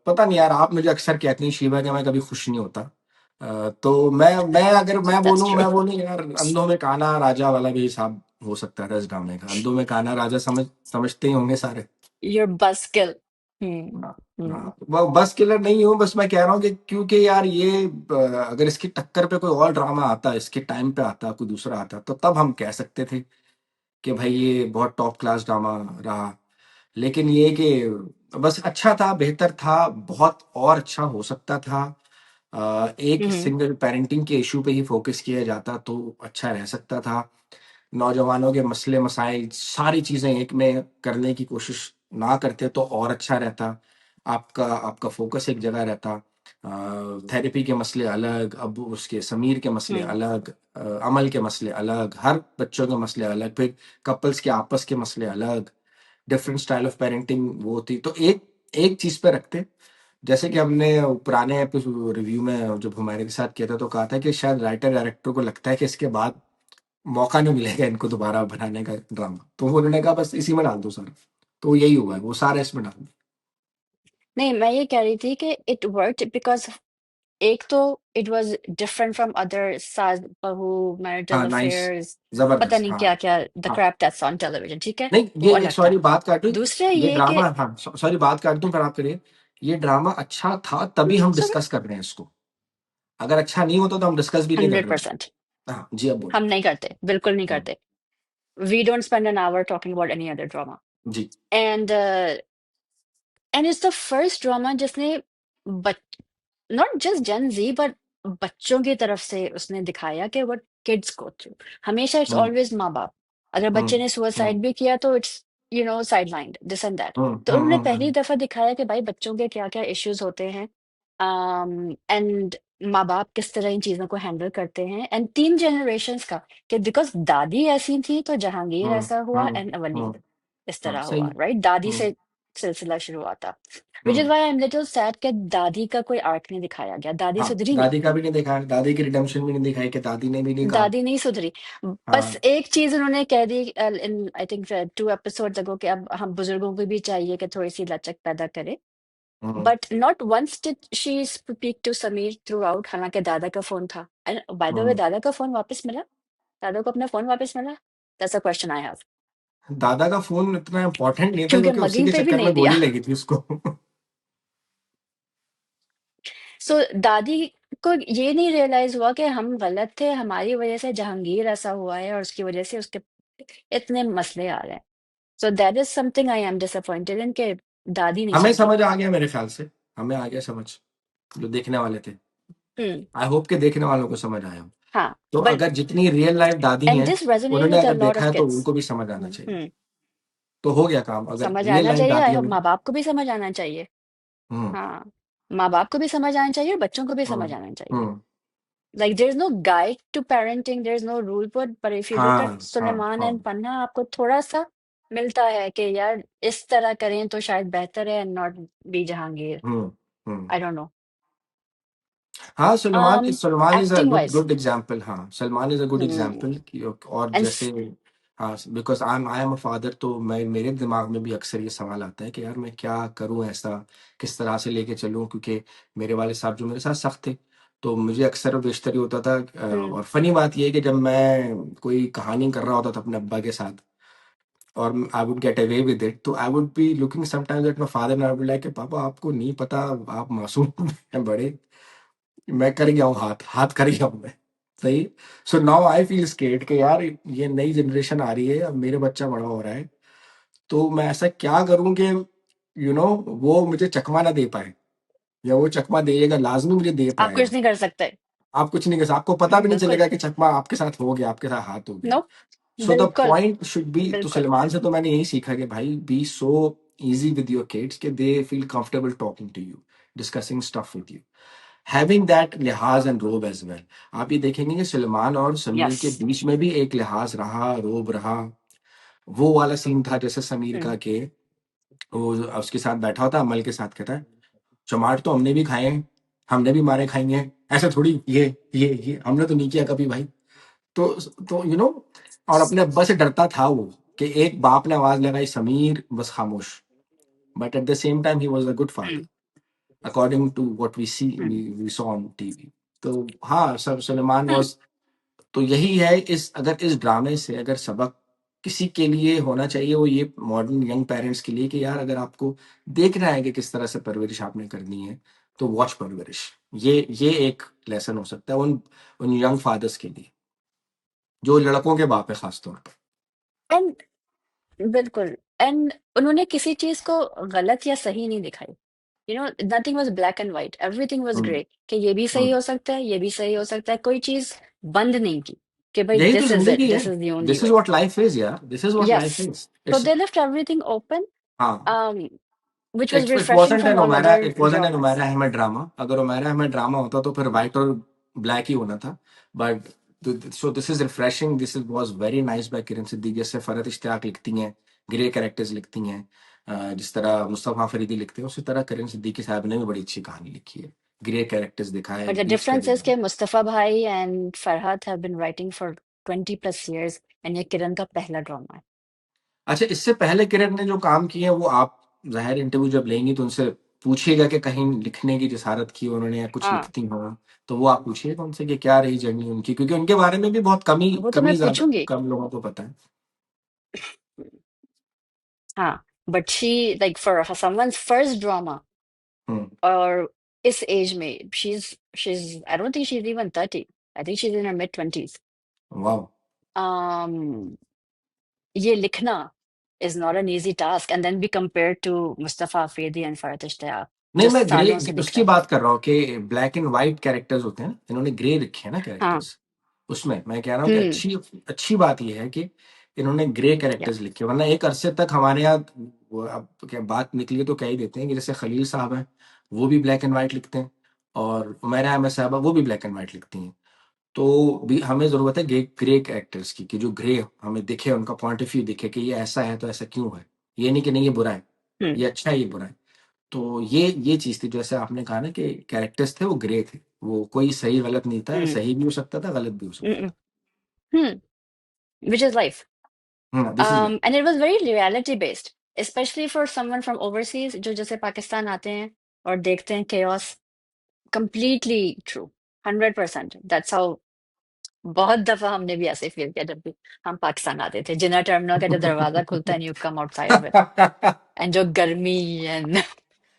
पता नहीं यार, आप मुझे अक्सर कहती हैं शिवा कि मैं कभी खुश नहीं होता। तो मैं अगर That's true. मैं बोलूं यार, अंधों में काना राजा वाला भी हिसाब हो सकता था इस ड्रामे का। अंधों में काना राजा समझते ही होंगे सारे। Your buzzkill. हम्म हाँ, हम्म हाँ, वो बस किलर नहीं हूँ, बस मैं कह रहा हूँ कि क्योंकि यार ये अगर इसकी टक्कर पे कोई और ड्रामा आता, इसके टाइम पे आता, कोई दूसरा आता, तो तब हम कह सकते थे कि भाई ये बहुत टॉप क्लास ड्रामा रहा। लेकिन ये कि बस अच्छा था, बेहतर था, बहुत और अच्छा हो सकता था। एक हम्म सिंगल पेरेंटिंग के इशू पे ही फोकस किया जाता तो अच्छा रह सकता था। नौजवानों के मसले मसाइल सारी चीजें एक में करने की कोशिश ना करते तो और अच्छा रहता। आपका आपका फोकस एक जगह रहता। थेरेपी के मसले अलग, अब उसके समीर के मसले हम्म। अलग, अमल के मसले अलग, हर बच्चों के मसले अलग, फिर कपल्स के आपस के मसले अलग, डिफरेंट स्टाइल ऑफ पेरेंटिंग वो थी। तो एक एक चीज पे रखते, जैसे कि हमने पुराने रिव्यू में जब हमारे के साथ किया था तो कहा था कि शायद राइटर डायरेक्टर को लगता है कि इसके बाद मौका नहीं मिलेगा इनको दोबारा बनाने का ड्रामा, तो वो उन्होंने कहा बस इसी में डाल दो सारा। तो यही हुआ है, वो सारा इसमें डाल दो। नहीं, मैं ये कह रही थी कि इट वर्कड बिकॉज एक तो it was different from other सास बहू मैरिटल हाँ नाइस, अफेयर्स, पता जबरदस्त, नहीं हाँ। क्या क्या, द हाँ क्रैप दैट्स ऑन टेलीविजन, ठीक है, नहीं, वो ये अलग था। सॉरी बात काटू, दूसरा ये ये कि ड्रामा, हाँ सॉरी बात काट दूं, पर आप करिए। ये ड्रामा अच्छा था तभी हम सॉरी, डिस्कस कर रहे हैं इसको। अगर अच्छा नहीं होता तो हम डिस्कस भी नहीं कर हंड्रेड रहे होते। परसेंट हाँ जी, अब बोलिए। हम नहीं करते, बिल्कुल नहीं हम्म, करते। We don't spend an hour talking about any other drama. जी। And and it's the first drama जिसने not just gen Z but बच्चों की तरफ से उसने दिखाया कि व्हाट किड्स गो थ्रू। हमेशा इट्स हम्म, ऑलवेज माँ बाप, अगर बच्चे हम्म, ने हम्म, सुसाइड भी किया तो it's sidelined this and that. Hmm, तो हम्म, उन्होंने पहली दफा दिखाया कि भाई बच्चों के क्या क्या इश्यूज होते हैं, एंड माँ बाप किस तरह इन चीजों को हैंडल करते हैं, एंड 3 जनरेशन्स का, कि बिकॉज दादी ऐसी थी तो जहांगीर हम्म, ऐसा हुआ हम्म, एंड अवनीत इस तरह सही हुआ, है। राइट? दादी हम्म, से सिलसिला शुरू हुआ था। Which is hmm, why I am little sad कि दादी का कोई आर्क नहीं दिखाया गया, दादी हाँ सुधरी नहीं। दादी का भी नहीं दिखाया, दादी की रिडेम्पशन भी नहीं दिखाई कि दादी ने भी नहीं कहा। दादी नहीं सुधरी। बस हाँ। एक चीज उन्होंने कह दी इन आई थिंक 2 एपिसोड्स अगो कि अब हम बुजुर्गों को भी चाहिए कि थोड़ी सी लचक पैदा करे। Hmm, but not once did she speak to Sameer throughout, हालांकि दादा का फोन था। And by the way, hmm. दादा का फोन वापस मिला? दादा को अपना फोन वापस मिला? That's a question I have. दादा का फोन इतना इम्पोर्टेंट नहीं था क्योंकि क्योंकि उसी मगिंग के पे भी चक्कर नहीं में दिया। गोली लगी थी उसको। सो दादी को ये नहीं रियलाइज हुआ कि हम गलत थे, हमारी वजह से जहांगीर ऐसा हुआ है और उसकी वजह से उसके इतने मसले आ रहे हैं। So that is something I am disappointed in के दादी नहीं हमें सुधरी। समझ आ गया मेरे ख्याल से, हमें आ गया समझ, जो देखने वाले थे। हम्म। आई होप के देखने वालों को समझ आया हो। हाँ, तो बट अगर जितनी रियल लाइफ दादी एंड हैं दिस रेजोनेट उन्होंने विद अ अगर लॉट देखा ऑफ है तो किड्स। उनको भी समझ आना चाहिए। हम्म। तो हो गया काम, अगर समझ रियल आना लाइफ चाहिए, आई दादियों होप ने। माँ बाप को भी समझ आना चाहिए। हम्म, हाँ, माँ बाप को भी समझ आना चाहिए और बच्चों को भी समझ हम्म, आना चाहिए। हम्म, Like there is no guide to parenting, there is no rule book, but if you look at हाँ हाँ सुलेमान हाँ। एंड पन्ना, आपको थोड़ा सा मिलता है कि यार इस तरह करें तो शायद बेहतर है, and not be Jahangir. Hmm, hmm. I don't know. हाँ, Salman is a acting good wise. Good example, हाँ Salman is a good hmm. Example. और एंड जैसे, हाँ because I am a father, तो मैं मेरे दिमाग में भी अक्सर ये सवाल आता है कि यार मैं क्या करूं ऐसा, किस तरह से लेके चलूं, क्योंकि मेरे वाले साहब जो मेरे साथ सख्त थे, तो मुझे अक्सर बेशतरी होता था। हम्म। और फनी बात ये है कि जब मैं कोई कहानी कर रहा होता था अपने अब्बा के साथ और I would get away with it, तो I would be looking sometimes at my father and I would like पापा आपको नहीं पता, आप मासूम हैं बड़े, मैं कर गया हूँ, हाथ हाथ कर गया हूँ मैं। सही। सो नाउ आई फील स्केर्ड कि यार ये नई जनरेशन आ रही है, अब मेरे बच्चा बड़ा हो रहा है, तो मैं ऐसा क्या करूं कि वो मुझे चकमा ना दे पाए, या वो चकमा देगा लाजमी मुझे दे आप कुछ पाएगा। नहीं कर सकते। आप कुछ नहीं कर सकते, आपको पता भी नहीं बिल्कुल। चलेगा कि चकमा आपके साथ हो गया, आपके साथ हाथ हो गया। नो। सो द बिल्कुल। पॉइंट शुड बी, तो बिल्कुल। सलमान से तो मैंने यही सीखा कि भाई be so easy with your kids कि they feel comfortable talking to you, discussing stuff with you, having that lihaaz and raub as well. आप ये देखेंगे कि सलमान और समीर यस। के बीच में भी एक लिहाज रहा, रोब रहा। वो वाला सीन था जैसे समीर का, हम्म। के वो उसके साथ बैठा होता, अमल के साथ कहता है चमाट तो हमने भी खाए हैं, हमने भी मारे खाएंगे, ऐसा थोड़ी, ये हमने तो नहीं किया कभी भाई। तो और अपने अब्बा से डरता था वो, कि एक बाप ने आवाज लगाई समीर बस खामोश, but at the same time he was a good father hmm. According to what hmm. We saw on TV. तो हाँ, सब सलमान वाज, तो यही है, इस अगर इस ड्रामे से अगर सबक किसी के लिए होना चाहिए, वो ये मॉडर्न यंग पेरेंट्स के लिए, कि यार अगर आपको देखना है कि किस तरह से परवरिश आपने करनी है, तो वॉच परवरिश। ये एक लेसन हो सकता है उन उन यंग फादर्स के लिए जो लड़कों के बाप है खासतौर पर। एंड बिल्कुल। एंड उन्होंने किसी चीज को गलत या सही नहीं दिखाई। Nothing was black and white, everything was hmm, grey, कि ये भी सही हम्म। हो सकता है, ये भी सही हो सकता है, कोई चीज बंद नहीं की कि भाई यही तो दिस इज इट, जिंदगी है, this is the only this is way. What life is यार, this is what yes. Life is So it's. they left everything open. हाँ Um, which was It refreshing wasn't from an all Umaira, other it wasn't an dramas. Umaira Ahmed drama. अगर Umaira Ahmed drama होता तो फिर white और black ही होना था. But so this is refreshing. This is was very nice by किरण सिद्दीकी. जैसे फरहत इश्तियाक लिखती हैं, ग्रे कैरेक्टर्स लिखती हैं, जिस तरह मुस्तफा फरीदी लिखते हैं, उसी तरह किरण सिद्दीकी साहब ने भी बड़ी अच्छी कहानी लिखी है. ग्रे कैरेक्टर्स दिखाए, But the पीस के difference is दिखाए. that Mustafa Bhai and Farhat have been writing for 20 plus years, and ये किरण का पहला ड्रामा है. अच्छा, इससे पहले किरण ने जो काम किए हैं वो आप जाहिर इंटरव्यू जब लेंगी तो उनसे पूछिएगा कि कहीं लिखने की जिसारत की उन्होंने या कुछ हाँ, लिखती हो, तो वो आप पूछिएगा उनसे कि क्या रही जर्नी उनकी, क्योंकि उनके बारे में भी बहुत कमी वो तो मैं कमी ज्यादा पूछूंगी. कम लोगों को पता है. हाँ, but she like for someone's first drama hmm. or इस एज में she's I don't think she's even 30. I think she's in her mid 20s. वाह. Um, ये लिखना is not an easy task, and then be compared to Mustafa Afridi and Farhat Ishtiyaq नहीं, जो मैं grey सालों से लिख उसकी रहे हैं. बात कर रहा हूँ कि ब्लैक एंड व्हाइट कैरेक्टर्स होते हैं ना, इन्होंने ग्रे लिखे हैं ना हाँ. कैरेक्टर्स. उसमें मैं कह रहा हूँ कि हम्म. अच्छी अच्छी बात यह है कि इन्होंने ग्रे या. कैरेक्टर्स लिखे, वरना एक अरसे तक हमारे यहाँ अब क्या बात निकली है तो कह ही देते हैं कि जैसे खलील साहब हैं, वो भी ब्लैक एंड व्हाइट लिखते हैं, और उमैरा अहमद साहबा वो भी ब्लैक एंड व्हाइट लिखती हैं. तो भी हमें जरूरत है ग्रे ग्रे कैरेक्टर्स की, कि जो ग्रे हमें दिखे, उनका पॉइंट ऑफ व्यू दिखे कि ये ऐसा है तो ऐसा क्यों है, ये नहीं कि नहीं ये बुरा है, हम्म. ये अच्छा है ये बुरा है. तो ये चीज थी, जैसे आपने कहा ना कि कैरेक्टर्स थे वो ग्रे थे, वो कोई सही गलत नहीं था, हम्म. सही भी हो सकता था, गलत भी हो सकता हम्म. था. हम्म. Which is life. This is like. And it was very reality based, especially for someone from overseas जो जैसे पाकिस्तान आते हैं और देखते हैं chaos. Completely true. 100%. That's how. बहुत दफा हमने भी ऐसे फील किया जब भी हम पाकिस्तान आते थे. जिना टर्मिनल का जब दरवाजा खुलता है, and you come outside of it, and जो गर्मी and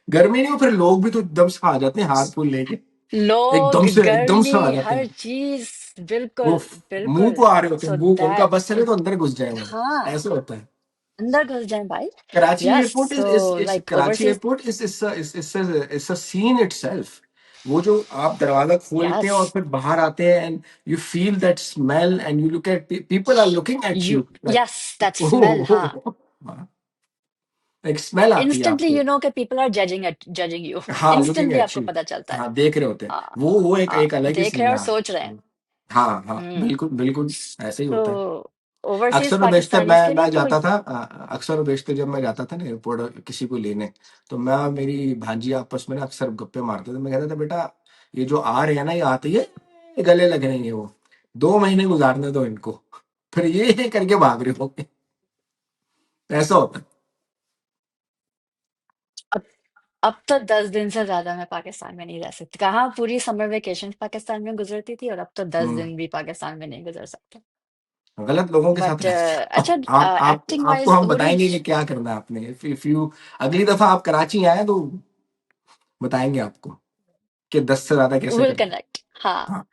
गर्मी नहीं हो, फिर लोग भी तो एकदम से आ जाते हैं हाथ फूल लेके, लोग, एकदम से आ गर्मी, जाते हर हैं. चीज. वो बिल्कुल. मुंह बिल्कुल. को आ रहे होते हैं, So मुंह उनका that बस चले तो अंदर घुस जाए वो, हाँ, ऐसे होता है. अंदर घुस जाए भाई. Karachi Yes. Airport So is like Karachi overseas. Airport is a scene itself. वो जो आप दरवाजा खोलते हैं और Yes. फिर बाहर आते हैं, and you feel that smell, and you look at people are looking at you like, Yes, that smell. हाँ. एक स्मेल आती है Instantly आपको. you know कि people are judging you. हाँ, लुकिंग Instantly एट आपको यू. पता चलता है. हाँ, देख रहे होते हैं, हाँ. वो एक हाँ, एक अलग ही देख रहे सीन हैं है. और सोच रहे हैं. हाँ हाँ, हम्म. बिल्कुल बिल्कुल ऐसे ही होता है. तो ओवरसीज अक्सर और बेशतर पाकिस्तानीज के लिए मैं तो जाता था, अक्सर और बेशतर जब मैं जाता था ना एयरपोर्ट किसी को लेने, तो मैं और मेरी भांजी आपस में ना अक्सर गप्पे मारते थे. मैं कहता था बेटा ये जो आ रहे हैं ना, ये आते ही ये गले लग रहे हैं, वो 2 महीने गुजारने दो इनको, फिर ये करके भाग रहे हो. ऐसा होता है. अब अब तो 10 दिन से ज्यादा मैं पाकिस्तान में नहीं रह सकती. कहाँ पूरी समर वेकेशन पाकिस्तान में गुजरती थी, और अब तो 10 दिन हम्म. भी पाकिस्तान में नहीं गुजर सकते. गलत लोगों के साथ बट रहते हैं. अच्छा, आप एक्टिंग आपको वाइज हम बताएंगे हुरीज कि क्या करना है आपने. इफ यू अगली दफा आप कराची आए तो बताएंगे आपको कि 10 से ज्यादा कैसे विल करना कनेक्ट. हाँ. है. हाँ.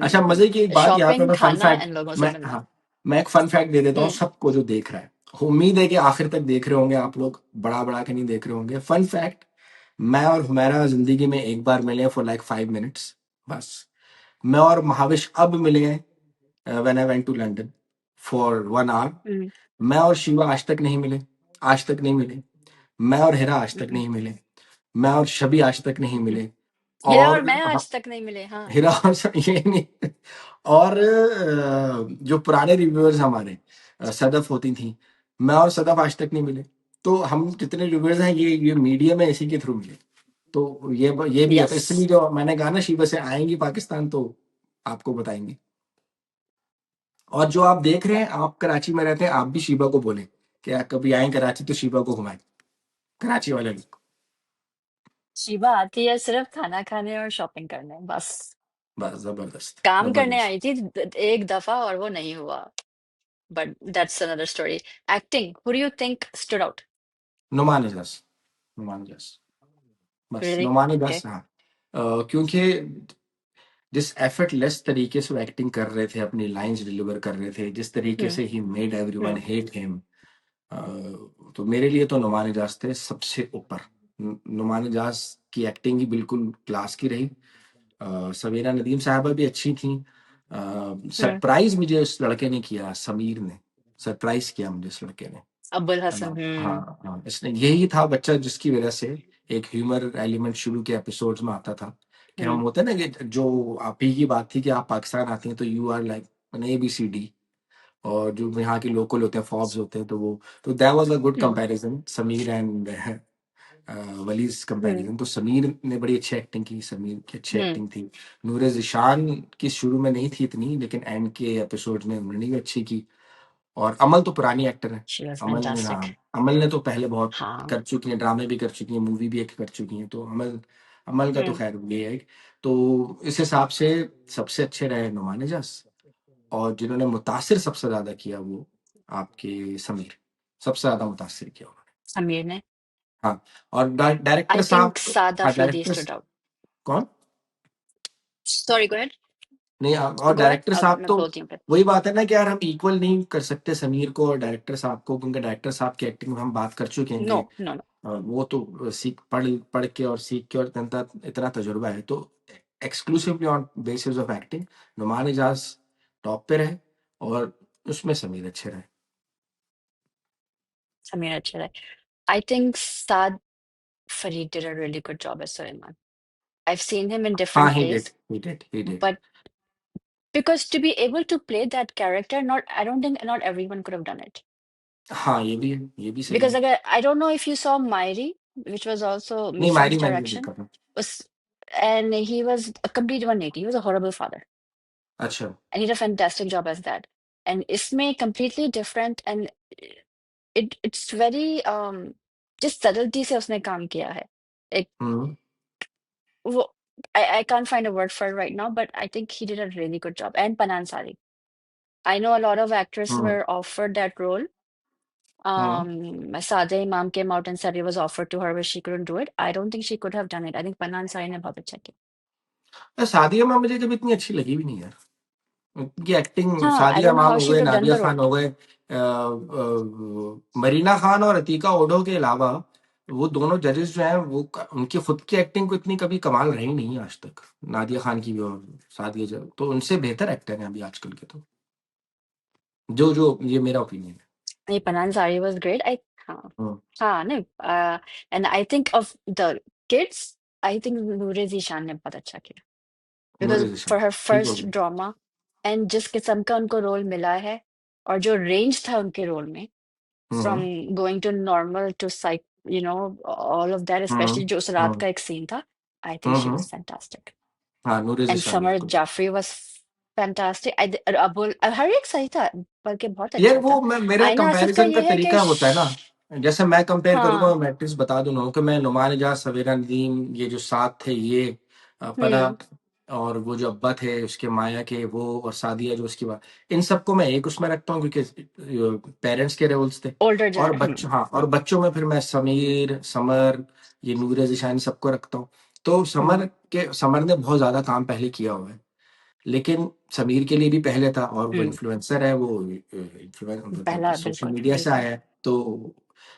अच्छा, मजे की एक बात यहाँ पे शॉपिंग, मैं फन खाना फैक्ट, एंड लोगों से मैं मिलना. हाँ, मैं एक फन फैक्ट दे देता हूँ हम्म. सबको जो देख रहा है. उम्मीद है कि आखिर तक देख रहे होंगे आप लोग, बड़ा बड़ा के नहीं देख रहे होंगे. फन फैक्ट, मैं और हुमैरा जिंदगी में एक बार मिले फॉर लाइक 5 मिनट्स बस. मैं और महाविश अब मिले हैं when I went to London for 1 hour. Hmm. मैं और शिवा आज तक नहीं मिले, आज तक नहीं मिले. मैं और हिरा आज तक हम्म. नहीं मिले. मैं और शबी आज तक नहीं हम्म. मिले. हीरा और और मैं आज तक नहीं मिले. हाँ. हीरा और ये नहीं. और जो पुराने रिव्यूअर्स हमारे, सदफ होती थी, मैं और सदफ आज तक नहीं मिले. तो हम जितने रिव्यूअर्स हैं ये मीडिया में इसी के थ्रू मिले. तो ये भी है, तो यस. इसलिए जो मैंने कहा ना शिवा से आएंगी पाकिस्तान तो आपको बताएंगे. और जो आप देख रहे हैं, आप कराची में रहते हैं, आप भी शिवा को बोलें कि आप कभी आए कराची तो शिवा को घुमाएं, कराची वाले लोग. शिवा आती है सिर्फ खाना खाने और शॉपिंग करने, बस. बस जबरदस्त काम करने जबरदस्त. आई थी एक दफा और वो नहीं हुआ. But that's another story. Acting, who do you think stood out? Nauman Ijaz, Nauman Ijaz, बस रियली? नुमान ओके. इजाज. हाँ. क्योंकि जिस एफर्टलेस तरीके से वो एक्टिंग कर रहे थे, अपनी लाइंस डिलीवर कर रहे थे, जिस तरीके हम्म. से he made everyone hmm. Hate him, तो मेरे लिए तो नुमान इजाज थे सबसे ऊपर. नुमान इजाज की एक्टिंग ही बिल्कुल क्लास की रही. सवेरा नदीम साहबा भी अच्छी थी. हम्म. सरप्राइज मुझे उस लड़के ने किया, समीर ने सरप्राइज किया मुझे उस लड़के ने. अब्बुल है ना? हसन। हाँ, हाँ, इसने यही था बच्चा जिसकी वजह से एक ह्यूमर एलिमेंट शुरू के एपिसोड्स में आता था, कि हम हम्म। होते हैं ना कि जो आप ही की बात थी कि आप पाकिस्तान आती हैं तो you are like an ABCD, और जो यहाँ के लोकल होते हैं, फॉब्स होते हैं, तो वो, तो that was a good hmm. Comparison, Sameer and वलीज़ हम्म। कंपैरिजन। तो समीर ने बड़ी अच्छी एक्टिंग की, समीर की अच्छी हम्म। एक्टिंग थी। नूर ज़िशान की शुरू में नहीं थी इतनी, लेकिन एंड के एपिसोड्स में उन्होंने भी अच्छी की। और अमल तो पुरानी एक्टर है। शी वाज अमल ने, फैंटास्टिक। हाँ, अमल ने तो पहले बहुत हाँ। कर चुकी हैं, ड्रामे भी कर चुकी हैं, मूवी भी एक कर चुकी हैं, तो अमल, अमल का तो हम्म। खैर ये है। तो इस हिसाब से सबसे अच्छे रहे नुमान इजाज, और जिन्होंने मुतासिर सबसे ज्यादा किया वो आपके समीर, सबसे ज्यादा मुतासिर किया उन्होंने। समीर ने। हाँ, और डायरेक्टर आई थिंक साहब, साद हाँ अफरीदी डायरेक्टर, स्टूड आउट। कौन? Sorry, go ahead. नहीं, और गो अहेड, डायरेक्टर अब साहब मैं तो बोलती हूँ फिर। वही बात है ना कि यार हम इक्वल नहीं कर सकते समीर को और डायरेक्टर साहब को, क्योंकि डायरेक्टर साहब की एक्टिंग में हम बात कर चुके हैं नो, कि नो, नो। वो तो सीख पढ़ पढ़ के और सीख के और इतना इतना तजुर्बा है, तो exclusively on basis of acting Nauman Ijaz top पे रहे, और उसमें समीर अच्छे रहे। समीर अच्छे रहे। I think Saad Farid did a really good job as Suleiman. I've seen him in हाँ, different he plays, did, he did, he did. but because to be able to play that character, not I don't think not everyone could have done it. हाँ, ये भी है, ये भी सही Because है। again, I don't know if you saw Mairi, which was also नहीं, Misham's मायरी मैंने नहीं direction, देखा था। was and he was a complete 180. He was a horrible father, अच्छा। and he did a fantastic job as that. And Isme completely different, and it's very just subtlety से उसने काम किया है. एक हम्म, वो I can't find a word for it right now, but I think he did a really good job. And Panansari. I know a lot of actors hmm, were offered that role. Hmm. Saade Imam came out and said it was offered to her, but she couldn't do it. I don't think she could have done it. I think Panansari ने बहुत अच्छा किया. सादिया माँ मुझे कभी इतनी अच्छी लगी भी नहीं यार। उनकी एक्टिंग, हाँ, I सादिया don't know इमाम how हो she गए, would have done Nadia the Khan role. हो गए, मरीना खान और अतीका ओढो के अलावा वो दोनों जजेस जो हैं वो उनकी खुद की एक्टिंग को इतनी कभी कमाल रही नहीं है आज तक, नादिया खान की भी और सादिया जो, तो उनसे बेहतर एक्टर हैं अभी आजकल के, तो जो जो ये मेरा ओपिनियन है। नहीं, Panansari was great. हाँ, हम्म, हाँ, नहीं, and I think of the kids, I think Noor Zishan ने बहुत अच्छा किया. नूर Because जिशान for her ठीक हो first गया। drama and जिस किस्म का उनको रोल मिला है और जो रेंज था उनके रोल में, हम्म, from going to normal to psych, all of that, hmm, especially जो उस रात हम्म, का एक सीन था, I think hmm, she was fantastic. हाँ, नूर And जिशान Summer बिल्कुल। Jaffrey was fantastic. अबुल हर एक सही था, बल्कि बहुत यार अच्छा था. वो मैं, मेरा आईना आसिफ का कंपैरिजन का ये है कि तरीका होता है ना, जैसे मैं कंपेयर करूंगा, हाँ. मैं एटलीस्ट बता दूं ना कि मैं नुमान इजाज, सवेरा नदीम, ये जो साथ थे ये, पना, हम्म. और वो जो अब्बा थे उसके माया के वो, और सादिया जो उसकी बात, इन सबको मैं एक उसमें रखता हूँ क्योंकि पेरेंट्स के रोल्स थे। ओल्डर और जनर. बच्चों, हाँ, और बच्चों में फिर मैं समीर, समर, ये नूर जिशान सबको रखता हूँ। तो हम्म. समर ने बहुत ज्यादा काम पहले किया हुआ है, लेकिन समीर के लिए भी पहले था, और वो हम्म. इन्फ्लुएंसर है, वो इन्फ्लुएंस मतलब पहला, सोशल बिल्कुल मीडिया से बिल्कुल. आया है। तो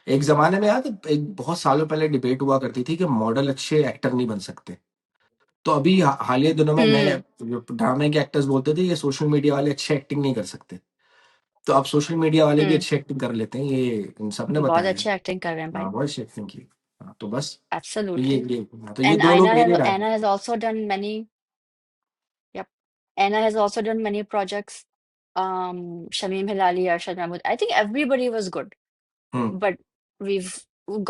एक जमाने में याद है, एक बहुत सालों पहले डिबेट हुआ करती थी कि मॉडल अच्छे एक्टर नहीं बन सकते। तो अभी हालिया दिनों में नए हम्म. जो ड्रामे के एक्टर्स बोलते थे ये सोशल मीडिया वाले अच्छे एक्टिंग नहीं कर सकते, तो अब सोशल मीडिया वाले भी हम्म. अच्छी एक्टिंग कर लेते हैं, ये इन सब ने बहुत बताया है। अच्छी एक्टिंग कर रहे हैं हाँ, भाई. बहुत अच्छी एक्टिंग की। हाँ, तो बस, तो Absolutely. तो ये And दो लोग Aina मेरी has राय Anna में। has also done many. Yep. Anna has also done many projects. Shamim Hilali, Arshad Mahmood. I think everybody was good, hmm, but we've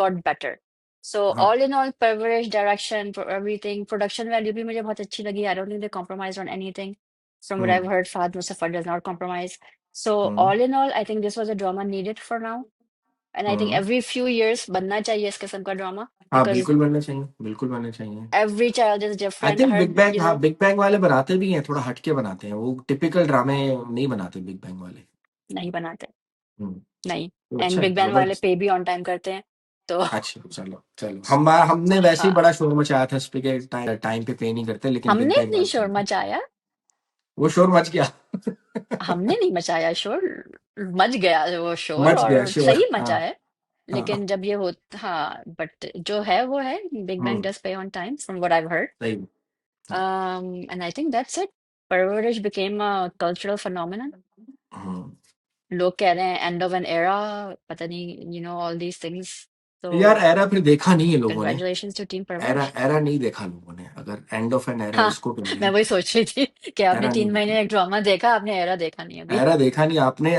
got better. So हाँ, all in all, Parvarish, direction, for everything, production value भी मुझे बहुत अच्छी लगी. I don't think they compromised on anything. From what I've hmm, heard, Fahad Mustafa does not compromise. So hmm, all in all, I think this was a drama needed for now. And I think hmm. every few years बनना चाहिए इस किस्म का drama हाँ, because बिल्कुल बनना चाहिए, बिल्कुल बनना चाहिए। every child is I different. Think her big bang, हाँ, बिग बैंग वाले बनाते भी हैं, थोड़ा हटके बनाते हैं, वो टिपिकल ड्रामे नहीं बनाते बिग बैंग वाले। नहीं बनाते. हम्म, नहीं. तो एंड अच्छा है, बिग बैन वाले जबरदस्त। पे भी ऑन टाइम करते हैं, तो अच्छा, चलो चलो, हमने वैसे ही हाँ. बड़ा शोर मचाया था इस पे कि टाइम पे पे नहीं करते, लेकिन बिग हमने बैंग नहीं वाले शोर करते हैं। मचाया. वो शोर मच गया। हमने नहीं मचाया शोर. मच गया वो शोर, मच गया और शोर, सही हाँ, मचा है. हाँ, लेकिन जब ये हो, हाँ, बट जो है वो है. बिग बैंग हम्म, डज पे on time from what I heard. सही, हाँ, And I think that's it. Parvarish became a cultural phenomenon. हम्म, लोग कह रहे हैं एंड ऑफ एन एरा, पता नहीं, ऑल दीज थिंग्स। तो यार एरा फिर देखा नहीं है लोगों ने। कंग्रेचुलेशंस टू टीम एरा परवरिश। एरा नहीं देखा लोगों ने, अगर एंड ऑफ एन एरा हाँ, इसको कह रहे मैं हैं। वही सोच रही थी कि आपने एरा नहीं 3 महीने देखा। एक ड्रामा देखा, आपने एरा देखा नहीं अभी। एरा देखा नहीं आपने।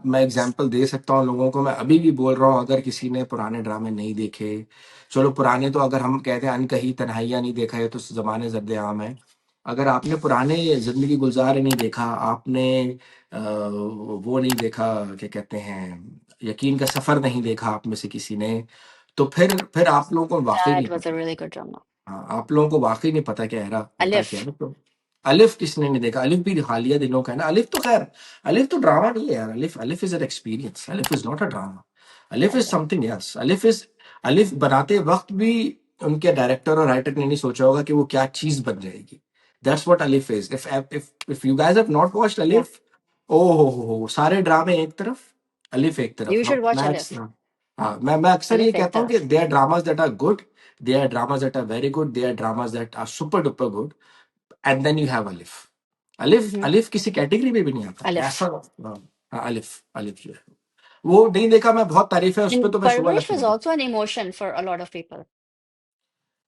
मैं एग्जांपल दे सकता हूँ लोगों को, मैं अभी भी बोल रहा हूँ, अगर किसी ने पुराने ड्रामे नहीं देखे, चलो पुराने तो अगर हम कहते हैं अनकही तन्हाइयाँ नहीं देखा है तो जमाने जद्दे आम है। अगर आपने पुराने जिंदगी गुलजार नहीं देखा, आपने वो नहीं देखा, क्या कहते हैं, यकीन का सफर नहीं देखा आप में से किसी ने, तो फिर आप लोगों को वाकई नहीं दैट वाज अ पता। Really good drama. हाँ, आप लोगों को वाकई नहीं पता क्या एरा होता अलिफ। क्या है तो। अलिफ किसने नहीं देखा? अलिफ भी हालिया दिनों का है ना। अलिफ तो खैर, अलिफ तो ड्रामा नहीं है यार। अलिफ अलिफ इज एन एक्सपीरियंस। अलिफ इज नॉट अ ड्रामा। अलिफ इज समथिंग एल्स। अलिफ बनाते वक्त भी उनके डायरेक्टर और राइटर ने नहीं सोचा होगा कि वो क्या चीज बन जाएगी। दैट्स व्हाट अलिफ is. If you guys have not watched या, अलिफ, ओ हो, सारे ड्रामे एक तरफ, अलिफ एक तरफ। You should watch max. अलिफ। हाँ, मैं अक्सर ये अलिफ एक कहता हूँ कि तरफ। They are dramas that are good, they are dramas that are very good, they are dramas that are super duper good, and then you have अलिफ। अलिफ किसी कैटेगरी में भी नहीं आता अलिफ। ऐसा। हाँ, हाँ, अलिफ अलिफ जो है वो नहीं देखा, मैं बहुत तारीफ है उस पर, And तो मैं शुगर Parvarish was लगता। also an emotion for a lot of people.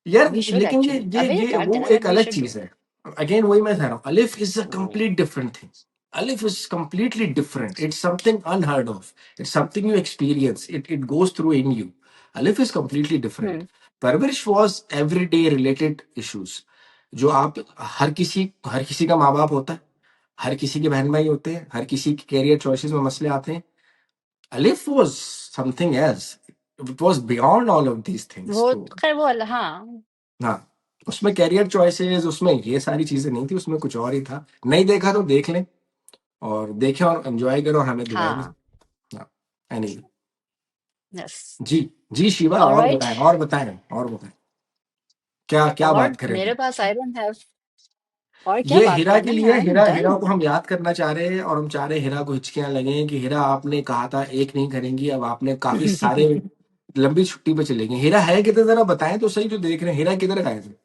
यार We should लेकिन ये actually. ये अभी ये क्या वो डन है, एक but we अलग should do चीज it. है। अगेन वही मैं कह रहा हूँ, Alif is a complete different thing. Alif is completely different, it's something unheard of, it's something you experience, it goes through in you. Alif is completely different. Hmm. Parwarish was everyday related issues, जो आप हर किसी का माँ बाप होता है, हर किसी के बहन भाई होते हैं, हर किसी के कैरियर चॉइसेस में मसले आते हैं। अलिफ was something else, it was beyond all of these things. वो तो खैर वो हाँ। हाँ, उसमें कैरियर चॉइसेस, उसमें ये सारी चीजें नहीं थी, उसमें कुछ और ही था। नहीं देखा तो देख लें, और देखें और एंजॉय करो और हमें दुआएं भी। हाँ। हाँ, anyway, यस। जी। जी शिवा, और ऑलराइट। बताएं और बताएं और बताएं, क्या क्या और बात करें मेरे अभी? पास आई डोंट हैव। और क्या ये बात हीरा के करना है, लिए, आई एम हीरा डन। को हम याद करना चाह रहे हैं, और हम चाह रहे हैं हीरा को हिचकियां लगे कि हीरा आपने कहा था एक नहीं करेंगी, अब आपने काफी सारे लंबी छुट्टी पे चले गए। हीरा है किधर, जरा बताएं तो सही, जो देख रहे हैं हीरा किधर गए थे?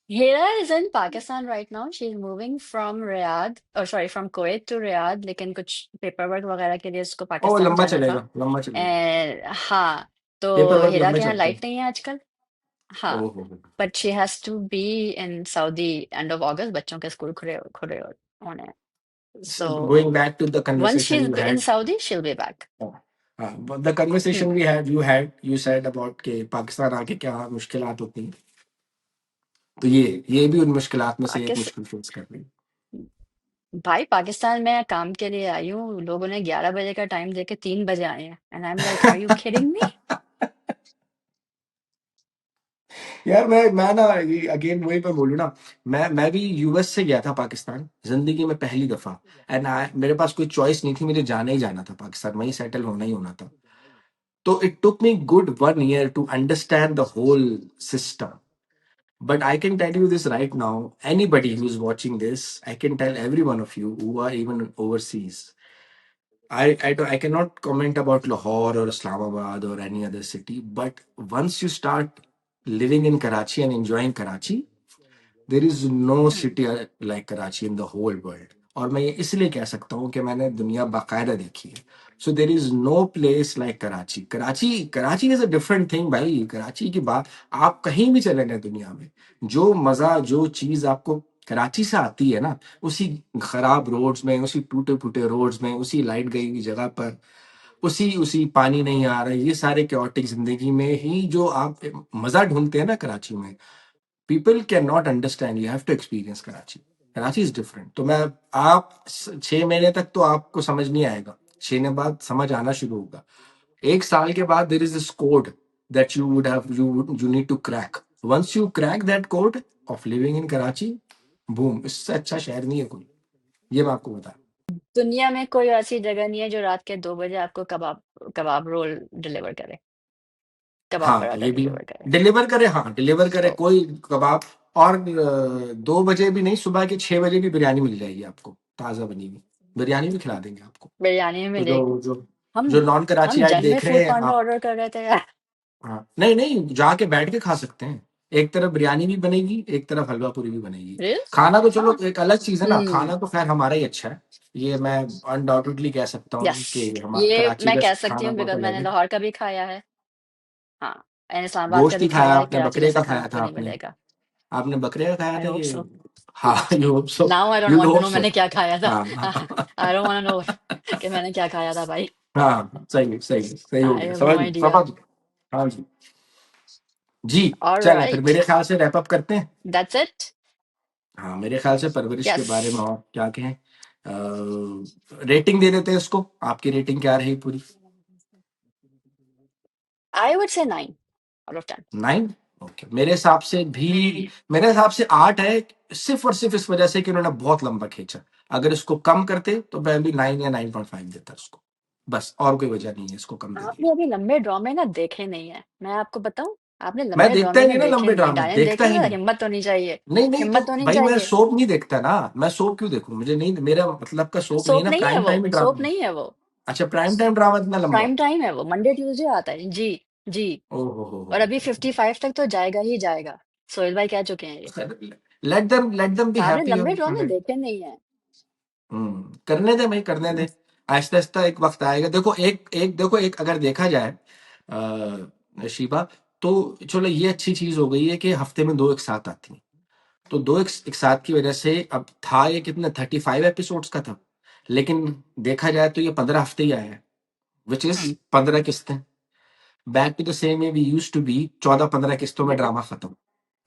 Hira is in Pakistan right now. She's moving from Riyadh, or sorry, from Kuwait to Riyadh. लेकिन कुछ पेपर वर्क वगैरह के लिए उसको ओ पाकिस्तान लंबा जाना था। चलेगा, लंबा चलेगा। एंड हाँ, तो पेपर वर्क हिरा लंबे के यहाँ चलते लाइट हैं। नहीं है आजकल। हाँ, ओहो। But she has to be in Saudi end of August. बच्चों के स्कूल खुले खुले होने हैं। So Going back to the once she conversation you is in had, Saudi she will be back. but the conversation you said about के पाकिस्तान आके क्या मुश्किलात होती हैं, तो ये भी उन मुश्किलात में से एक पाकिस्तान। मुश्किल फेस कर रही है। भाई पाकिस्तान में काम के लिए आई हूँ, लोगों ने 11 बजे का टाइम देके 3 बजे आए हैं, and I am like, are you kidding me? यार मैं ना, अगेन वही पे बोलूँ ना, मैं भी यूएस से गया था पाकिस्तान जिंदगी में पहली दफा। एंड मेरे पास कोई चॉइस नहीं थी, मुझे जाना ही जाना था पाकिस्तान, वहीं सेटल होना ही होना था। तो it took me good 1 year to understand the whole system. But I can tell you this right now, anybody who's watching this, I can tell every one of you who are even overseas. I cannot comment about Lahore or Islamabad or any other city, but once you start living in Karachi and enjoying Karachi, there is no city like Karachi in the whole world. और मैं ये इसलिए कह सकता हूँ कि मैंने दुनिया बाकायदा देखी है। So there is no place like Karachi. Karachi Karachi is a different thing भाई। कराची की बात, आप कहीं भी चले गए दुनिया में, जो मजा जो चीज आपको कराची से आती है ना, उसी खराब रोड्स में, उसी टूटे फूटे रोड्स में, उसी लाइट गई हुई जगह पर, उसी उसी पानी नहीं आ रहा है, ये सारे क्योटिक जिंदगी में ही जो आप मजा ढूंढते हैं ना कराची में, people can not understand, you have to experience Karachi. Karachi is different. तो मैं, आप 6 महीने तक तो आपको समझ नहीं आएगा, 6 महीने बाद समझ आना शुरू होगा। 1 साल के बाद there is this code that you need to crack. Once you crack that code of living in Karachi, boom, इससे अच्छा शहर नहीं है कोई, ये मैं आपको बता। दुनिया में कोई ऐसी जगह नहीं है जो रात के 2 बजे आपको कबाब कबाब रोल डिलीवर करे, कबाब हाँ पराठा ये भी, डिलीवर करे। डिलीवर करे, हाँ डिलीवर करे तो कोई कबाब। और 2 बजे भी नहीं, सुबह के 6 बजे भी बिरयानी मिल जाएगी आपको, ताजा बनी हुई बिरयानी भी खिला देंगे आपको। बिरयानी में तो मिलेगी। जो जो हम जो नॉन हम कराची आइट जंग में देख रहे फूड हैं पांडा आप, ऑर्डर कर रहे थे यार। हाँ नहीं नहीं, जाके बैठ के खा सकते हैं। एक तरफ बिरयानी भी बनेगी, एक तरफ हलवा पूरी भी बनेगी। Really? खाना तो चलो हाँ। एक अलग चीज है ना, हम्म। खाना तो खैर हमारा ही अच्छा है, ये मैं अनडाउटेडली कह सकता यस, हूँ कि हम ये कराची मैं का कह सकती खाना हूँ बहुत बिकॉज मैंने अलग है। लाहौर का भी खाया है। हाँ, मैंने इस्लामाबाद का गोश्त भी ही खाया खाया है, आपने, कराची बकरे जैसा का खाना खाया था आपको नहीं आपने? मिलेगा। आपने बकरे का खाया आई था होप कि? सो। हाँ, you hope so. Now I don't you want to hope no so. मैंने क्या खाया था। हाँ। I don't want to know कि मैंने क्या खाया था भाई। हाँ, सही सही सही हो आई गया, हैव नो समझ गया आइडिया। समझ गया। हाँ जी। जी। चलें फिर ऑलराइट, मेरे ख्याल से रैप अप करते हैं। That's it. हाँ, मेरे ख्याल से परवरिश के यस, बारे में और क्या कहें, रेटिंग दे देते हैं इसको। आपकी रेटिंग क्या रही पूरी? I would say 9 out of 10। 9। Okay, मेरे हिसाब से भी, मेरे हिसाब से 8 है, सिर्फ और सिर्फ इस वजह से कि उन्होंने बहुत लंबा खींचा। अगर इसको कम करते तो मैं भी 9 या 9.5 देता इसको, बस, और कोई वजह नहीं है इसको कम देने की। आपने अभी लंबे ड्रामे ना देखे नहीं है, मैं आपको बताऊं। आपने मैं लंबे देखता ड्रामे ही ना नहीं ना देखे लंबे नहीं है, ड्रामे, डायन देखता देख ही लो, नहीं। हिम्मत होनी चाहिए। नहीं नहीं, तो हिम्मत होनी भाई मैं चाहिए। सोप नहीं देखता ना, मैं सोप क्यों देखूं, मुझे नहीं, मेरा मतलब का सोप नहीं है सोप ना, नहीं है प्राइम वो, टाइम ही सोप ड्रामा। नहीं है वो। अच्छा, प्राइम टाइम ड्रामा इतना लंबा? प्राइम टाइम है वो, मंडे ट्यूसडे आता है जी। जी। और अभी ओहो। 55 तक तो जाएगा ही जाएगा। सोहेल भाई कह चुके हैं ये। लेट देम बी आपने हैप्पी। लंबे ड्रामे देखे नहीं है। करने दे भाई, करने दे। आहिस्ता आहिस्ता एक वक्त आएगा, देखो एक एक देखो एक अगर देखा जाए शीबा, तो चलो ये अच्छी चीज हो गई है कि हफ्ते में दो एक साथ आती हैं। तो दो एक साथ की वजह से, अब था ये कितने 35 एपिसोड्स का था, लेकिन देखा जाए तो ये 15 हफ्ते ही आया है, विच इज हम्म। 15 किस्तें। Back to the same way we used to be, 14-15 किस्तों में ड्रामा खत्म,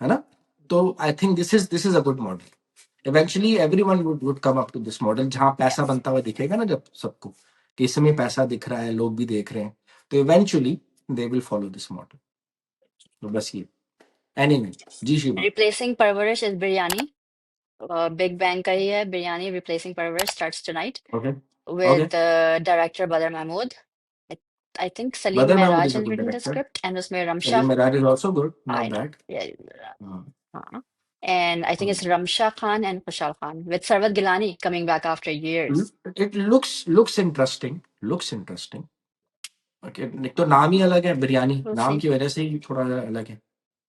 है ना? तो I think this is a good model. Eventually everyone would come up to this model, जहां पैसा यस। बनता हुआ दिखेगा ना, जब सबको कि इस समय पैसा दिख रहा है, लोग भी देख रहे हैं, तो eventually they will follow this model. तो बस ये, एनीवे, जी Shiva. Replacing Parwarish is biryani. Big bang का ही है biryani. Replacing Parwarish starts tonight okay okay. with director Badr Mahmood. I, I think Salim Badr Mahmood Mehraj is a has good written the director. script, and उसमें Ramsha. Saleem Marar is also good, I not know, bad. yeah, and I think it's Ramsha Khan and Kushal Khan with Sarwat Gilani coming back after years. It looks interesting, looks interesting. Okay, एक तो नाम ही अलग है biryani, We'll नाम see. की वजह से ही थोड़ा अलग है।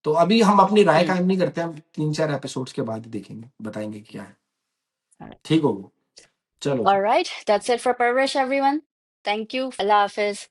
तो अभी हम अपनी राय Hmm. कायम नहीं करते, हम 3-4 एपिसोड्स के बाद ही देखेंगे, बताएंगे क्या है। All right. ठीक होगा, चलो All right, that's it for Parvish, everyone. Thank you. Allah Hafiz.